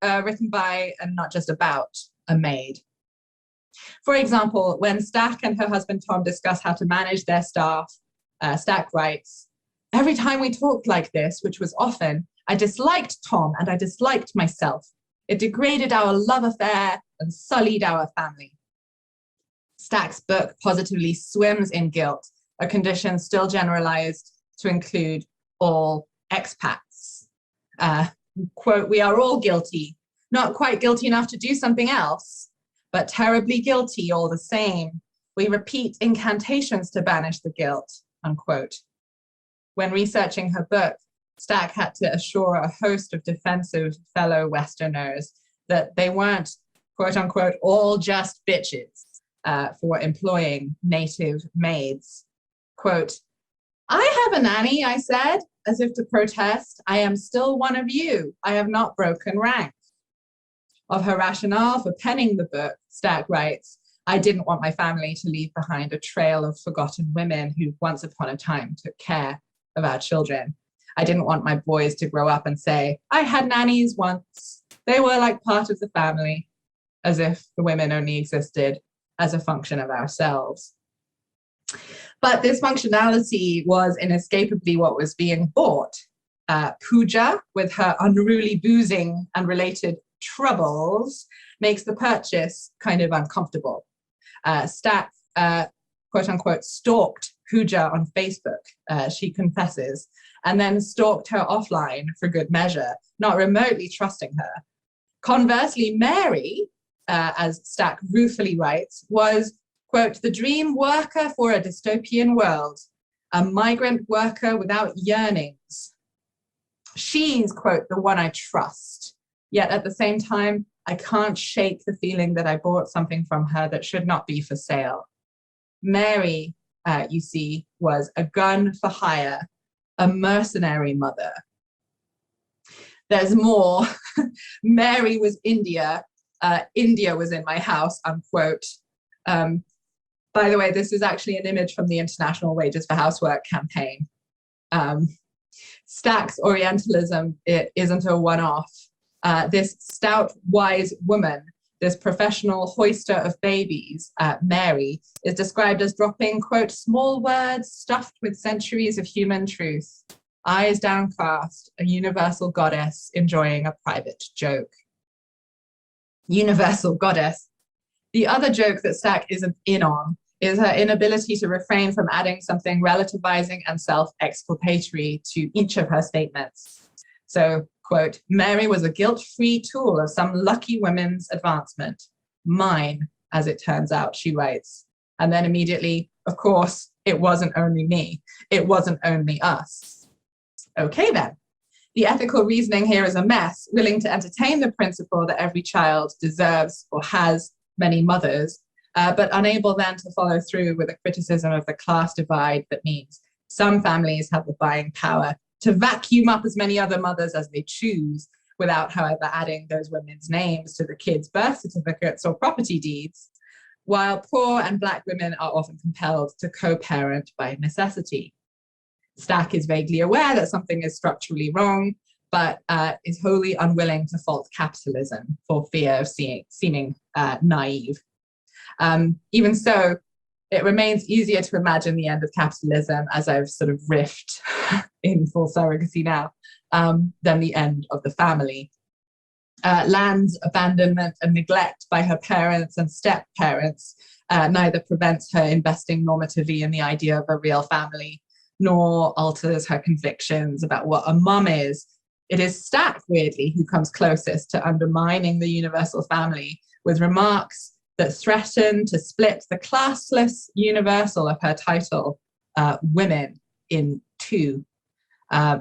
written by and not just about a maid. For example, when Stack and her husband Tom discuss how to manage their staff, Stack writes, every time we talked like this, which was often, I disliked Tom and I disliked myself. It degraded our love affair and sullied our family. Stack's book positively swims in guilt, a condition still generalized to include all expats. Quote, we are all guilty, not quite guilty enough to do something else, but terribly guilty all the same. We repeat incantations to banish the guilt, unquote. When researching her book, Stack had to assure a host of defensive fellow Westerners that they weren't, quote unquote, all just bitches for employing native maids. Quote, I have a nanny, I said, as if to protest. I am still one of you. I have not broken rank. Of her rationale for penning the book, Stack writes, I didn't want my family to leave behind a trail of forgotten women who once upon a time took care of our children. I didn't want my boys to grow up and say, I had nannies once. They were like part of the family, as if the women only existed as a function of ourselves. But this functionality was inescapably what was being bought. Pooja, with her unruly boozing and related troubles, makes the purchase kind of uncomfortable. Stack, quote unquote, stalked Pooja on Facebook, she confesses, and then stalked her offline for good measure, not remotely trusting her. Conversely, Mary, as Stack ruefully writes, was, quote, the dream worker for a dystopian world, a migrant worker without yearnings. She's, quote, the one I trust. Yet at the same time, I can't shake the feeling that I bought something from her that should not be for sale. Mary, you see, was a gun for hire, a mercenary mother. There's more. Mary was India. India was in my house, unquote. By the way, this is actually an image from the International Wages for Housework campaign. Stack's Orientalism, it isn't a one-off. This stout, wise woman, this professional hoister of babies, Mary, is described as dropping, quote, small words stuffed with centuries of human truth, eyes downcast, a universal goddess enjoying a private joke. Universal goddess. The other joke that Stack isn't in on is her inability to refrain from adding something relativizing and self-exculpatory to each of her statements. So, quote, Mary was a guilt-free tool of some lucky women's advancement. Mine, as it turns out, she writes. And then immediately, of course, it wasn't only me. It wasn't only us. Okay, then. The ethical reasoning here is a mess, willing to entertain the principle that every child deserves or has many mothers, but unable then to follow through with a criticism of the class divide that means some families have the buying power to vacuum up as many other mothers as they choose, without, however, adding those women's names to the kids' birth certificates or property deeds, while poor and Black women are often compelled to co-parent by necessity. Stack is vaguely aware that something is structurally wrong, but is wholly unwilling to fault capitalism for fear of seeming naive. Even so, it remains easier to imagine the end of capitalism, as I've sort of riffed in full surrogacy now, than the end of the family. Land's abandonment and neglect by her parents and step-parents neither prevents her investing normatively in the idea of a real family, nor alters her convictions about what a mum is. It is Stack, weirdly, who comes closest to undermining the universal family with remarks that threaten to split the classless universal of her title, women, in two.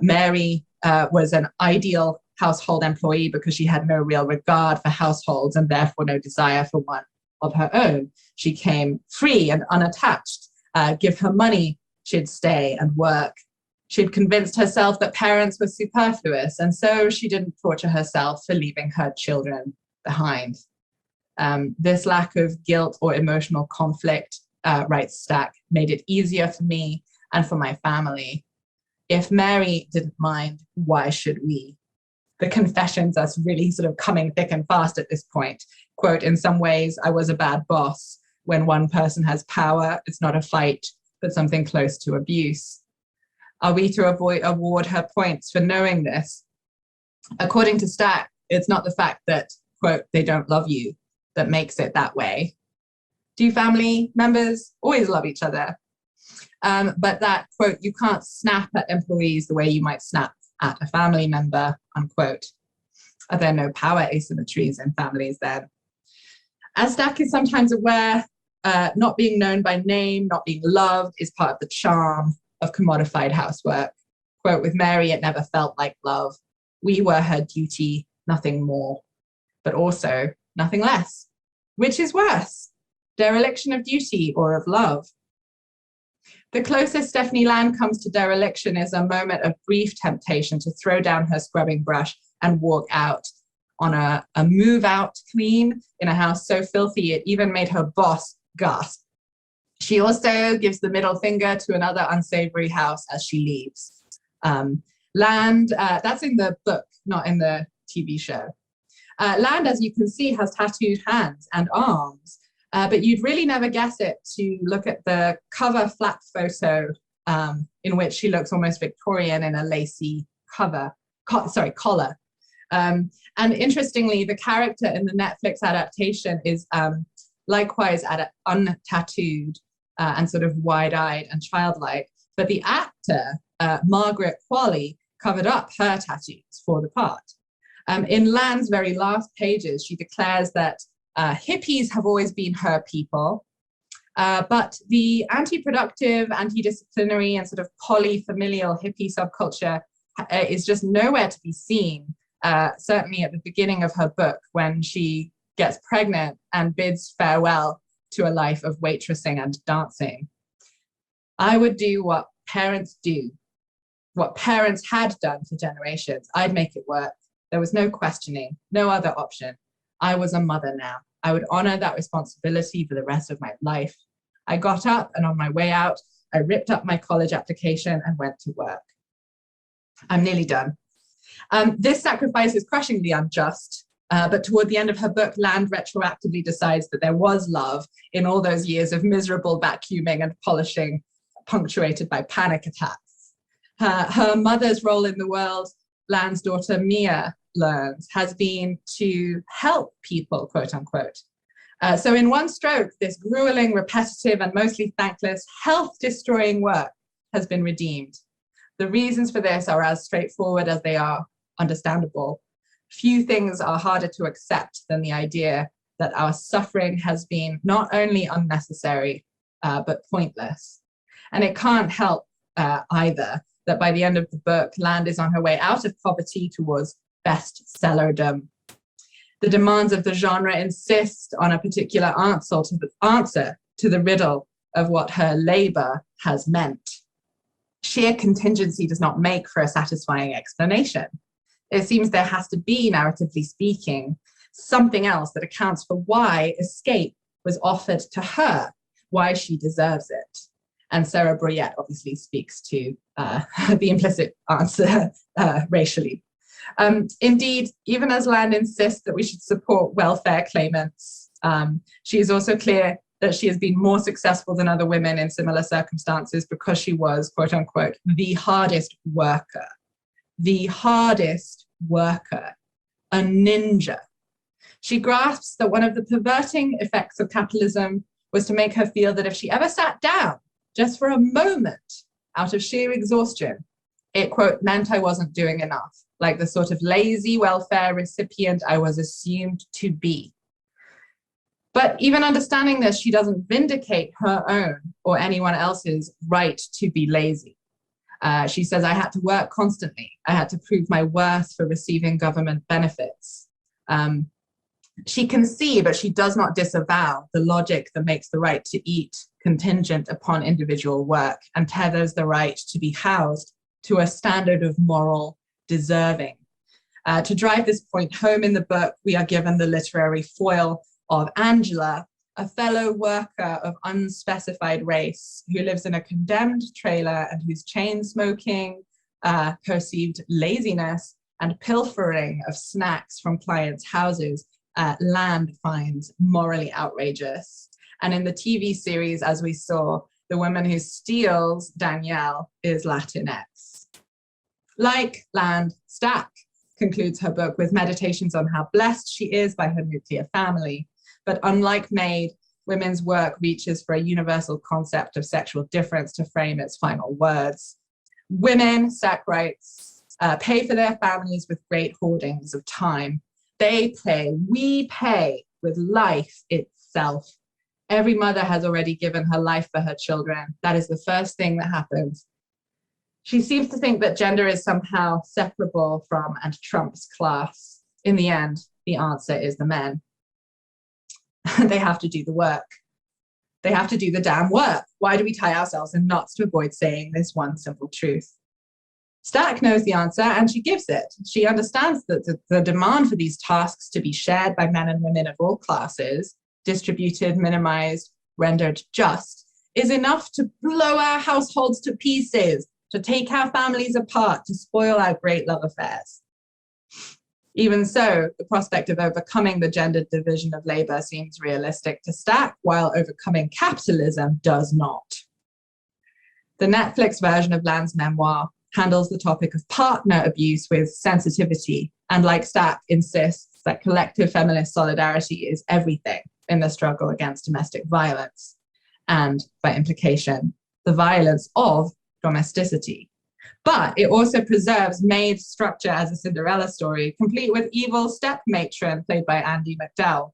Mary was an ideal household employee because she had no real regard for households and therefore no desire for one of her own. She came free and unattached. Give her money, she'd stay and work. She'd convinced herself that parents were superfluous, and so she didn't torture herself for leaving her children behind. This lack of guilt or emotional conflict, writes Stack, made it easier for me and for my family. If Mary didn't mind, why should we? The confessions are really sort of coming thick and fast at this point. Quote, in some ways, I was a bad boss. When one person has power, it's not a fight, but something close to abuse. Are we to award her points for knowing this? According to Stack, it's not the fact that, quote, they don't love you that makes it that way. Do family members always love each other? But that, quote, you can't snap at employees the way you might snap at a family member, unquote. Are there no power asymmetries in families then? As Stack is sometimes aware, not being known by name, not being loved is part of the charm of commodified housework. Quote, with Mary, it never felt like love. We were her duty, nothing more, but also nothing less. Which is worse, dereliction of duty or of love? The closest Stephanie Land comes to dereliction is a moment of brief temptation to throw down her scrubbing brush and walk out on a move out clean in a house so filthy it even made her boss gasp. She also gives the middle finger to another unsavory house as she leaves. Land, that's in the book, not in the TV show. Land, as you can see, has tattooed hands and arms, but you'd really never guess it to look at the cover flat photo in which she looks almost Victorian in a lacy collar. And interestingly, the character in the Netflix adaptation is likewise untattooed and sort of wide-eyed and childlike, but the actor, Margaret Qualley, covered up her tattoos for the part. In Land's very last pages, she declares that hippies have always been her people, but the anti-productive, anti-disciplinary, and sort of polyfamilial hippie subculture is just nowhere to be seen, certainly at the beginning of her book when she gets pregnant and bids farewell to a life of waitressing and dancing. I would do what parents do, what parents had done for generations. I'd make it work. There was no questioning, no other option. I was a mother now. I would honor that responsibility for the rest of my life. I got up and on my way out, I ripped up my college application and went to work. I'm nearly done. This sacrifice is crushingly unjust, but toward the end of her book, Land retroactively decides that there was love in all those years of miserable vacuuming and polishing, punctuated by panic attacks. Her mother's role in the world, Land's daughter Mia learns, has been to help people, quote unquote. So in one stroke, this grueling, repetitive, and mostly thankless, health-destroying work has been redeemed. The reasons for this are as straightforward as they are understandable. Few things are harder to accept than the idea that our suffering has been not only unnecessary, but pointless. And it can't help either that by the end of the book, Land is on her way out of poverty towards bestsellerdom. The demands of the genre insist on a particular answer to the riddle of what her labor has meant. Sheer contingency does not make for a satisfying explanation. It seems there has to be, narratively speaking, something else that accounts for why escape was offered to her, why she deserves it. And Sarah Broyette obviously speaks to the implicit answer racially. Indeed, even as Land insists that we should support welfare claimants, she is also clear that she has been more successful than other women in similar circumstances because she was, quote unquote, the hardest worker, a ninja. She grasps that one of the perverting effects of capitalism was to make her feel that if she ever sat down, just for a moment, out of sheer exhaustion, it, quote, meant I wasn't doing enough, like the sort of lazy welfare recipient I was assumed to be. But even understanding this, she doesn't vindicate her own or anyone else's right to be lazy. She says, I had to work constantly. I had to prove my worth for receiving government benefits. She can see, but she does not disavow the logic that makes the right to eat contingent upon individual work and tethers the right to be housed to a standard of moral deserving. To drive this point home in the book, we are given the literary foil of Angela, a fellow worker of unspecified race who lives in a condemned trailer and whose chain smoking, perceived laziness, and pilfering of snacks from clients' houses Land finds morally outrageous. And in the TV series, as we saw, the woman who steals Danielle is Latinx. Like Land, Stack concludes her book with meditations on how blessed she is by her nuclear family. But unlike Maid, women's work reaches for a universal concept of sexual difference to frame its final words. Women, Stack writes, pay for their families with great hoardings of time. They pay, we pay with life itself. Every mother has already given her life for her children. That is the first thing that happens. She seems to think that gender is somehow separable from and trumps class. In the end, the answer is the men. They have to do the work. They have to do the damn work. Why do we tie ourselves in knots to avoid saying this one simple truth? Stack knows the answer and she gives it. She understands that the demand for these tasks to be shared by men and women of all classes, distributed, minimized, rendered just, is enough to blow our households to pieces, to take our families apart, to spoil our great love affairs. Even so, the prospect of overcoming the gendered division of labor seems realistic to Stack, while overcoming capitalism does not. The Netflix version of Land's memoir handles the topic of partner abuse with sensitivity, and like Stack, insists that collective feminist solidarity is everything in the struggle against domestic violence, and by implication, the violence of domesticity. But it also preserves Maid's structure as a Cinderella story, complete with evil step-matron played by Andie MacDowell,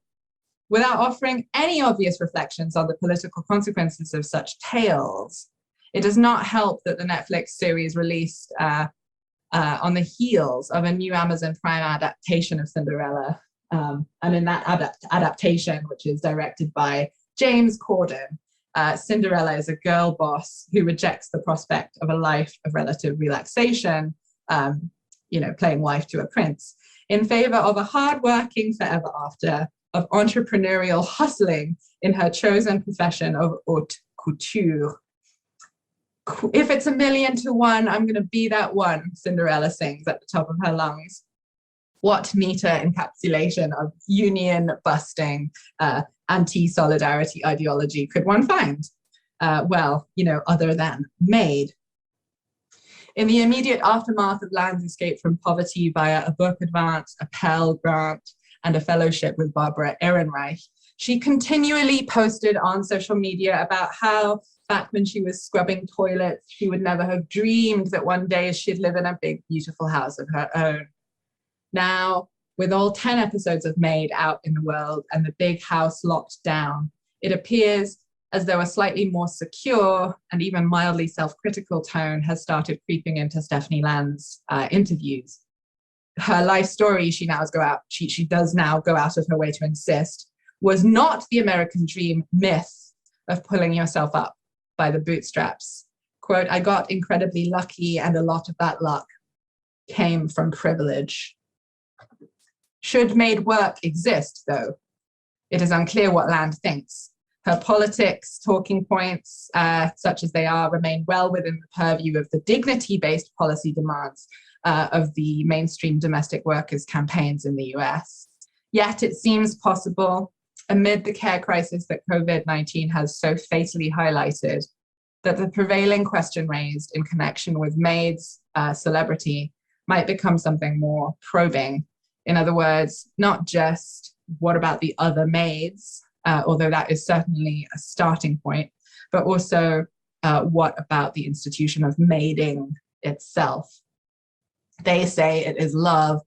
without offering any obvious reflections on the political consequences of such tales. It does not help that the Netflix series released on the heels of a new Amazon Prime adaptation of Cinderella. And in that adaptation, which is directed by James Corden, Cinderella is a girl boss who rejects the prospect of a life of relative relaxation, playing wife to a prince, in favor of a hardworking forever after, of entrepreneurial hustling in her chosen profession of haute couture. If it's 1,000,000 to 1, I'm going to be that one, Cinderella sings at the top of her lungs. What neater encapsulation of union-busting, anti-solidarity ideology could one find? Other than Maid. In the immediate aftermath of Land's escape from poverty via a book advance, a Pell Grant, and a fellowship with Barbara Ehrenreich, she continually posted on social media about how back when she was scrubbing toilets, she would never have dreamed that one day she'd live in a big, beautiful house of her own. Now, with all 10 episodes of Maid out in the world and the big house locked down, it appears as though a slightly more secure and even mildly self-critical tone has started creeping into Stephanie Land's interviews. Her life story, she does now go out of her way to insist, was not the American dream myth of pulling yourself up by the bootstraps. Quote, I got incredibly lucky, and a lot of that luck came from privilege. Should Maid work exist, though? It is unclear what Land thinks. Her politics, talking points, such as they are, remain well within the purview of the dignity-based policy demands of the mainstream domestic workers' campaigns in the US. Yet it seems possible, amid the care crisis that COVID-19 has so fatally highlighted, that the prevailing question raised in connection with Maid's celebrity might become something more probing. In other words, not just what about the other maids, although that is certainly a starting point, but also what about the institution of maiding itself? They say it is love.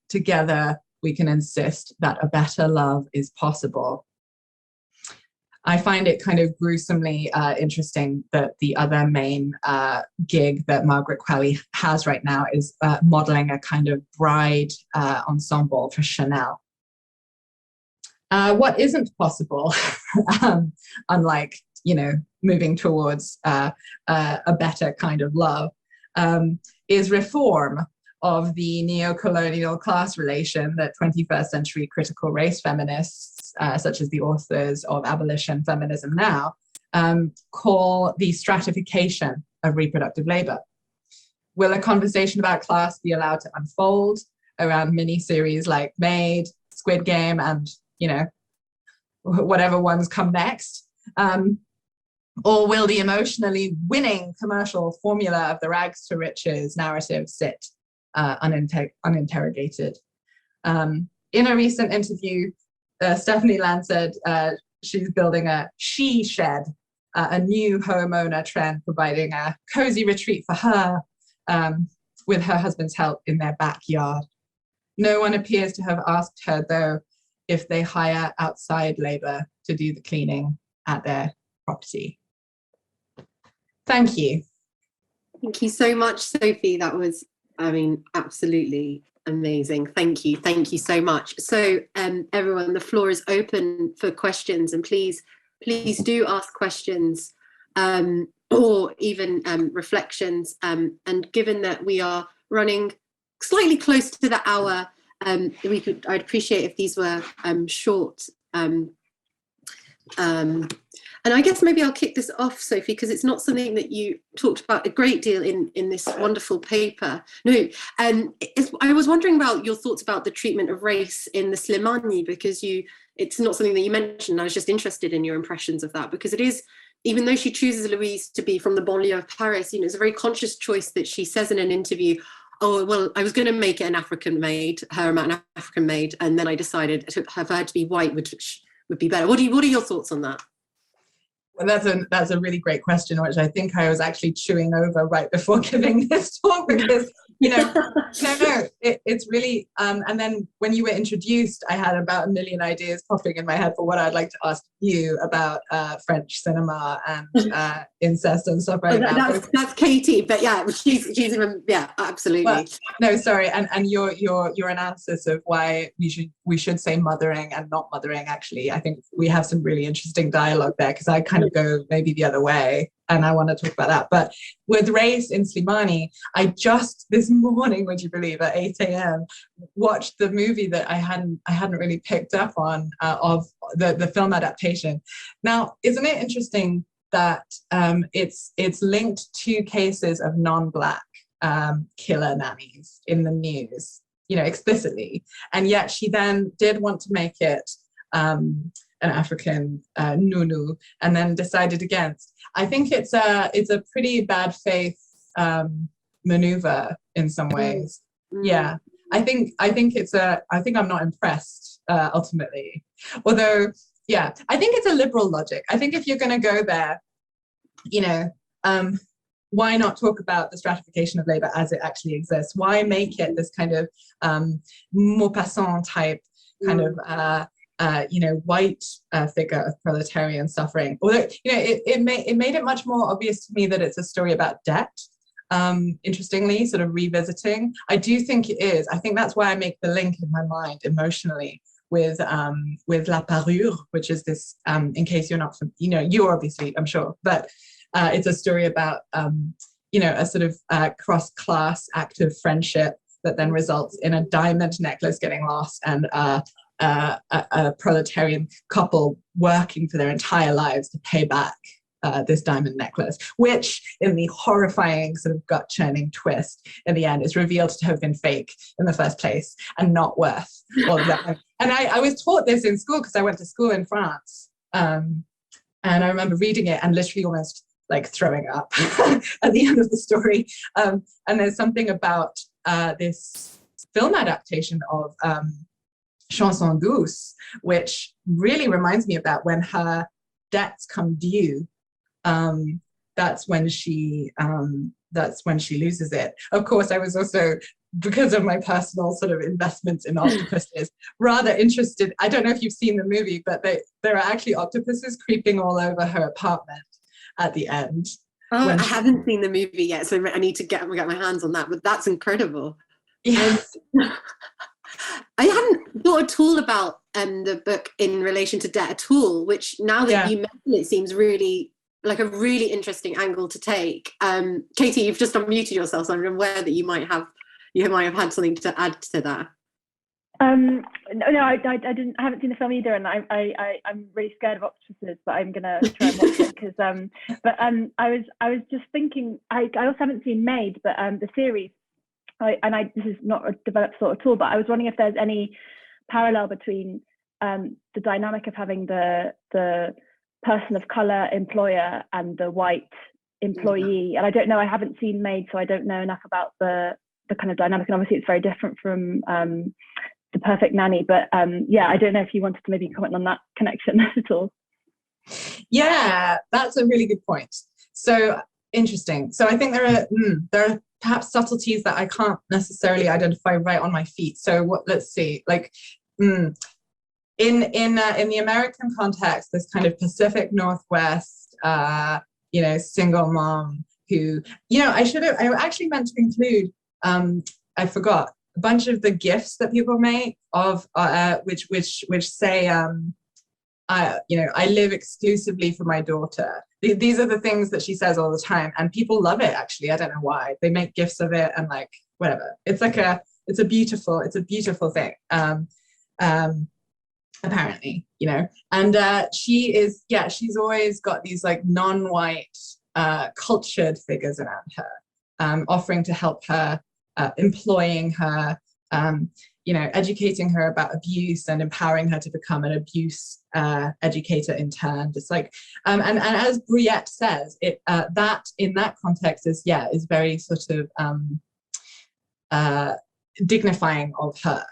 Together, we can insist that a better love is possible. I find it kind of gruesomely interesting that the other main gig that Margaret Qualley has right now is modeling a kind of bride ensemble for Chanel. What isn't possible, unlike, moving towards a better kind of love, is reform of the neo-colonial class relation that 21st century critical race feminists, such as the authors of Abolition Feminism Now, call the stratification of reproductive labor. Will a conversation about class be allowed to unfold around mini-series like Maid, Squid Game, and, whatever ones come next? Or will the emotionally winning commercial formula of the rags to riches narrative sit uninterrogated? In a recent interview, Stephanie Land said she's building a she shed, a new homeowner trend, providing a cozy retreat for her with her husband's help in their backyard. No one appears to have asked her, though, if they hire outside labor to do the cleaning at their property. Thank you.
Thank you so much, Sophie. That was, absolutely amazing. Thank you. Thank you so much. So everyone, the floor is open for questions, and please do ask questions or even reflections. And given that we are running slightly close to the hour, I'd appreciate if these were short. And I guess maybe I'll kick this off, Sophie, because it's not something that you talked about a great deal in this wonderful paper. No, I was wondering about your thoughts about the treatment of race in the Slimani, because it's not something that you mentioned. I was just interested in your impressions of that, because it is, even though she chooses Louise to be from the banlieue of Paris, it's a very conscious choice that she says in an interview, oh, well, I was going to make it an African maid, an African maid, and then I decided to have her to be white, which would be better. What are your thoughts on that?
Well, that's a really great question, which I think I was actually chewing over right before giving this talk, because it's really and then when you were introduced, I had about a million ideas popping in my head for what I'd like to ask you about French cinema and incest and stuff like that.
That's Katie, but yeah, she's even, yeah, absolutely.
Well, no, sorry, and your analysis of why we should say mothering and not mothering, actually, I think we have some really interesting dialogue there, because I kind of go maybe the other way, and I want to talk about that. But with race in Slimani, I just this morning, would you believe, at 8 a.m. watched the movie that I hadn't really picked up on of the film adaptation. Now, isn't it interesting that it's linked to cases of non-Black killer nannies in the news, explicitly, and yet she then did want to make it an African Nunu, and then decided against. I think it's a pretty bad faith maneuver in some ways. Yeah, I think I'm not impressed ultimately. Although, yeah, I think it's a liberal logic. I think if you're going to go there, why not talk about the stratification of labor as it actually exists? Why make it this kind of Maupassant type kind of white figure of proletarian suffering? Although, it made it much more obvious to me that it's a story about debt. Interestingly, sort of revisiting. I do think it is. I think that's why I make the link in my mind emotionally with La Parure, which is this, in case you're not, you're obviously, I'm sure, but it's a story about, a sort of cross-class act of friendship that then results in a diamond necklace getting lost and a proletarian couple working for their entire lives to pay back this diamond necklace, which in the horrifying sort of gut-churning twist in the end is revealed to have been fake in the first place and not worth all of that. And I was taught this in school because I went to school in France, and I remember reading it and literally almost like throwing up at the end of the story. And there's something about this film adaptation of Chanson Douce, which really reminds me about when her debts come due. That's when she loses it. Of course, I was also, because of my personal sort of investments in octopuses, rather interested. I don't know if you've seen the movie, but there are actually octopuses creeping all over her apartment at the end.
Oh, I haven't seen the movie yet, so I need to get my hands on that. But that's incredible.
Yes.
I hadn't thought at all about the book in relation to debt at all. Which now that you mention it, seems really like a really interesting angle to take. Katie, you've just unmuted yourself, so I'm aware that you might have had something to add to that.
No, I haven't seen the film either, and I'm really scared of octopuses, but I'm gonna try and watch it because I was just thinking, I also haven't seen Maid, but the series, this is not a developed thought at all, but I was wondering if there's any parallel between the dynamic of having the person of color employer and the white employee. And I don't know, I haven't seen Maid, so I don't know enough about the kind of dynamic, and obviously it's very different from The Perfect Nanny, but I don't know if you wanted to maybe comment on that connection at all.
Yeah, that's a really good point. So interesting. So I think there are perhaps subtleties that I can't necessarily identify right on my feet. So let's see, like in the American context, this kind of Pacific Northwest, single mom who, I actually meant to include, I forgot, a bunch of the gifts that people make of which say, I live exclusively for my daughter. These are the things that she says all the time, and people love it. Actually, I don't know why. They make gifts of it and like whatever. It's a beautiful thing. Apparently, and she's always got these like non-white cultured figures around her, offering to help her, employing her, educating her about abuse and empowering her to become an abuse educator in turn. Just like, and as Briette says, that in that context is very sort of dignifying of her.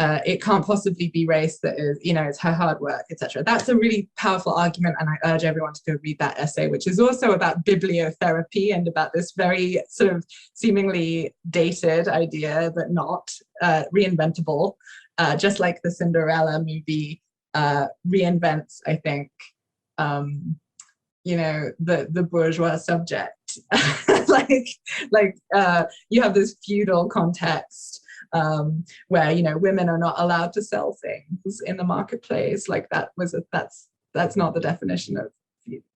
It can't possibly be race that is, it's her hard work, etc. That's a really powerful argument, and I urge everyone to go read that essay, which is also about bibliotherapy and about this very sort of seemingly dated idea, but not reinventable, just like the Cinderella movie reinvents, I think, the bourgeois subject. You have this feudal context, where women are not allowed to sell things in the marketplace. Like that's not the definition of,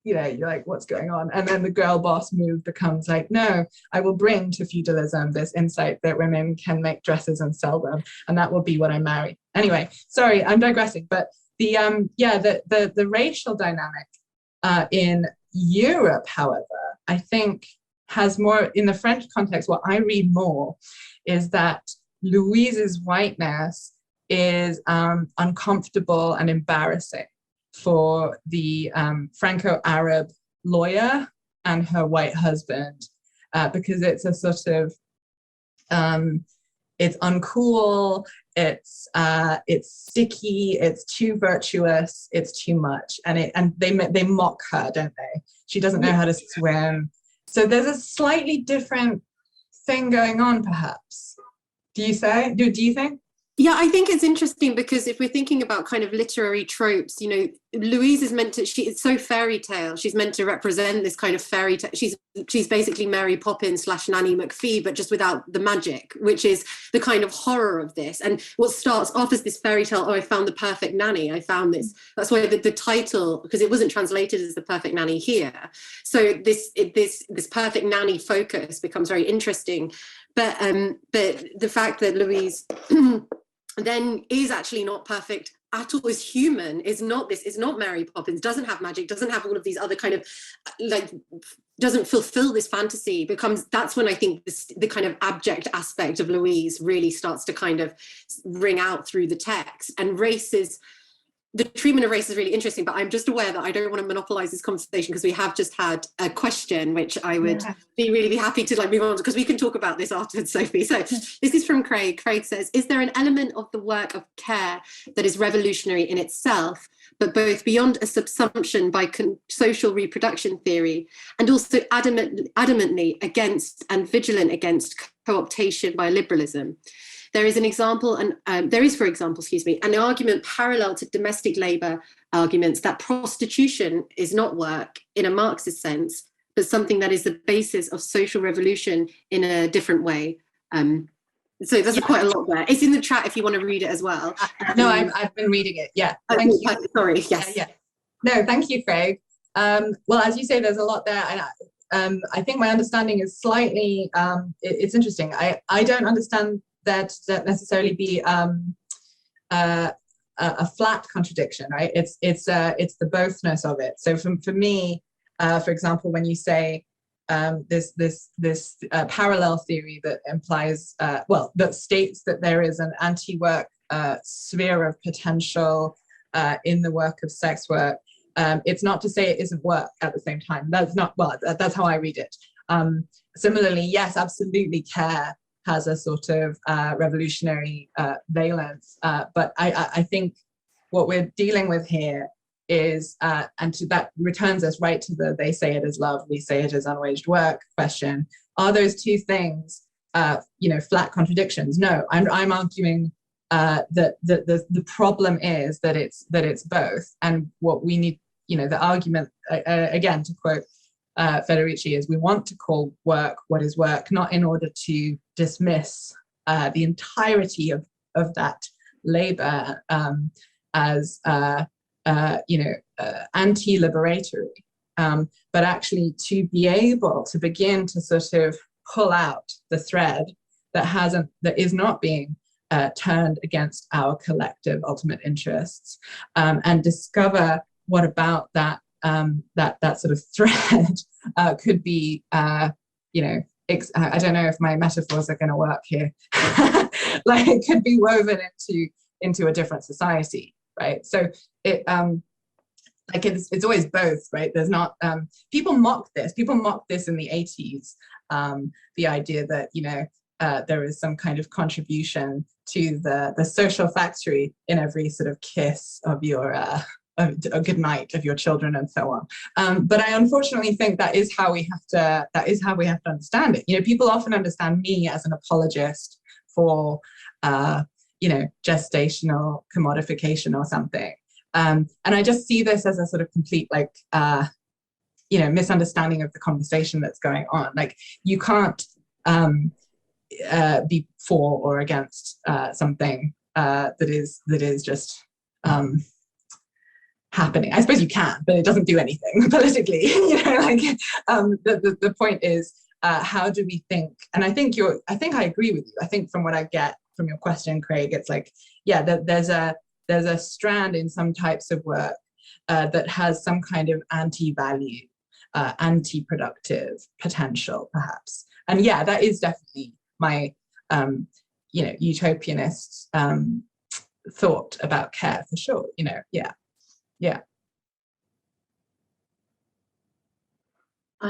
you're like, what's going on? And then the girl boss move becomes like, no, I will bring to feudalism this insight that women can make dresses and sell them, and that will be what I marry. Anyway, sorry, I'm digressing. But the racial dynamic in Europe, however, I think has more, in the French context, what I read more is that Louise's whiteness is uncomfortable and embarrassing for the Franco-Arab lawyer and her white husband, because it's a sort of, it's uncool, it's sticky, it's too virtuous, it's too much, and they mock her, don't they? She doesn't know how to swim. So there's a slightly different thing going on, perhaps. Do you think?
Yeah, I think it's interesting because if we're thinking about kind of literary tropes, you know, Louise is meant to, it's so fairy tale. She's meant to represent this kind of fairy tale. She's basically Mary Poppins / Nanny McPhee, but just without the magic, which is the kind of horror of this. And what starts off as this fairy tale, oh, I found the perfect nanny. I found this. That's why the title, because it wasn't translated as the perfect nanny here. So this perfect nanny focus becomes very interesting. But the fact that Louise then is actually not perfect at all, is human, is not Mary Poppins, doesn't have magic, doesn't have all of these other kind of, like, doesn't fulfill this fantasy, that's when I think the kind of abject aspect of Louise really starts to kind of ring out through the text. And the treatment of race is really interesting, but I'm just aware that I don't want to monopolize this conversation because we have just had a question, which I would be really happy to move on to, because we can talk about this afterwards, Sophie. So this is from Craig. Craig says, is there an element of the work of care that is revolutionary in itself, but both beyond a subsumption by social reproduction theory and also adamantly against and vigilant against co-optation by liberalism? There is, for example, an argument parallel to domestic labour arguments that prostitution is not work in a Marxist sense, but something that is the basis of social revolution in a different way. So there's quite a lot there. It's in the chat if you want to read it as well.
No, I've been reading it. Yeah, thank you.
Sorry, yes.
Yeah. No, thank you, Craig. Well, as you say, there's a lot there. And I think my understanding is slightly, it's interesting. I don't understand that necessarily be a flat contradiction, right? It's the bothness of it. So for me, for example, when you say this parallel theory that implies, that states that there is an anti-work sphere of potential in the work of sex work, it's not to say it isn't work at the same time. That's how I read it. Similarly, yes, absolutely, care has a sort of revolutionary valence. But I think what we're dealing with here is, that returns us right to the they say it is love, we say it is unwaged work question. Are those two things, flat contradictions? No, I'm arguing that the problem is that it's both. And what we need, the argument, again, to quote Federici, is we want to call work what is work, not in order to dismiss the entirety of that labor as anti-liberatory, but actually to be able to begin to sort of pull out the thread that is not being turned against our collective ultimate interests, and discover what about that sort of thread could be, I don't know if my metaphors are going to work here. Like, it could be woven into a different society, right? So it's always both, right? There's not, people mock this in the 80s, the idea that, there is some kind of contribution to the social factory in every sort of kiss of your, a good night of your children and so on. But I unfortunately think that is how we have to understand it. People often understand me as an apologist for, gestational commodification or something. And I just see this as a sort of complete, misunderstanding of the conversation that's going on. Like, you can't be for or against something that is just happening. I suppose you can, but it doesn't do anything politically. The point is, how do we think? And I think I agree with you. I think from what I get from your question, Craig, it's like, yeah, there's a strand in some types of work that has some kind of anti-value, anti-productive potential, perhaps. And yeah, that is definitely my utopianist thought about care, for sure. Yeah.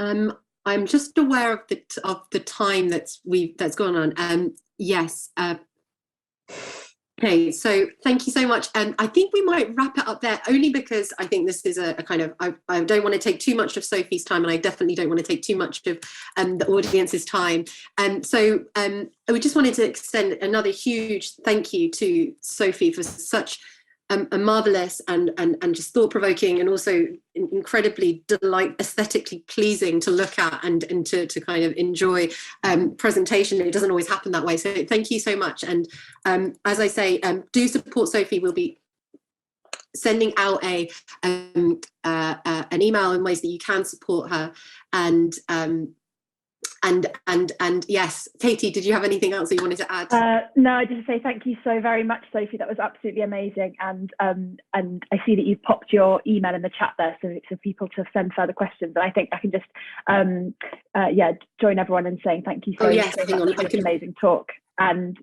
I'm just aware of the time that's gone on. Yes. Okay, so thank you so much. And I think we might wrap it up there, only because I think this is a kind of, I don't want to take too much of Sophie's time, and I definitely don't want to take too much of the audience's time. And so we just wanted to extend another huge thank you to Sophie for such a marvelous and just thought-provoking, and also incredibly aesthetically pleasing to look at and to kind of enjoy presentation. It doesn't always happen that way, so thank you so much. And as I say, do support Sophie. We'll be sending out an email in ways that you can support her. And yes, Katie, did you have anything else that you wanted to add?
No, I just say thank you so very much, Sophie. That was absolutely amazing. And I see that you've popped your email in the chat there, so for people to send further questions. And I think I can just join everyone in saying thank you so much for this amazing talk. And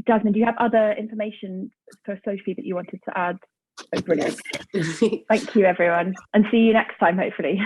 Jasmine, do you have other information for Sophie that you wanted to add? Oh, brilliant. Thank you, everyone, and see you next time, hopefully.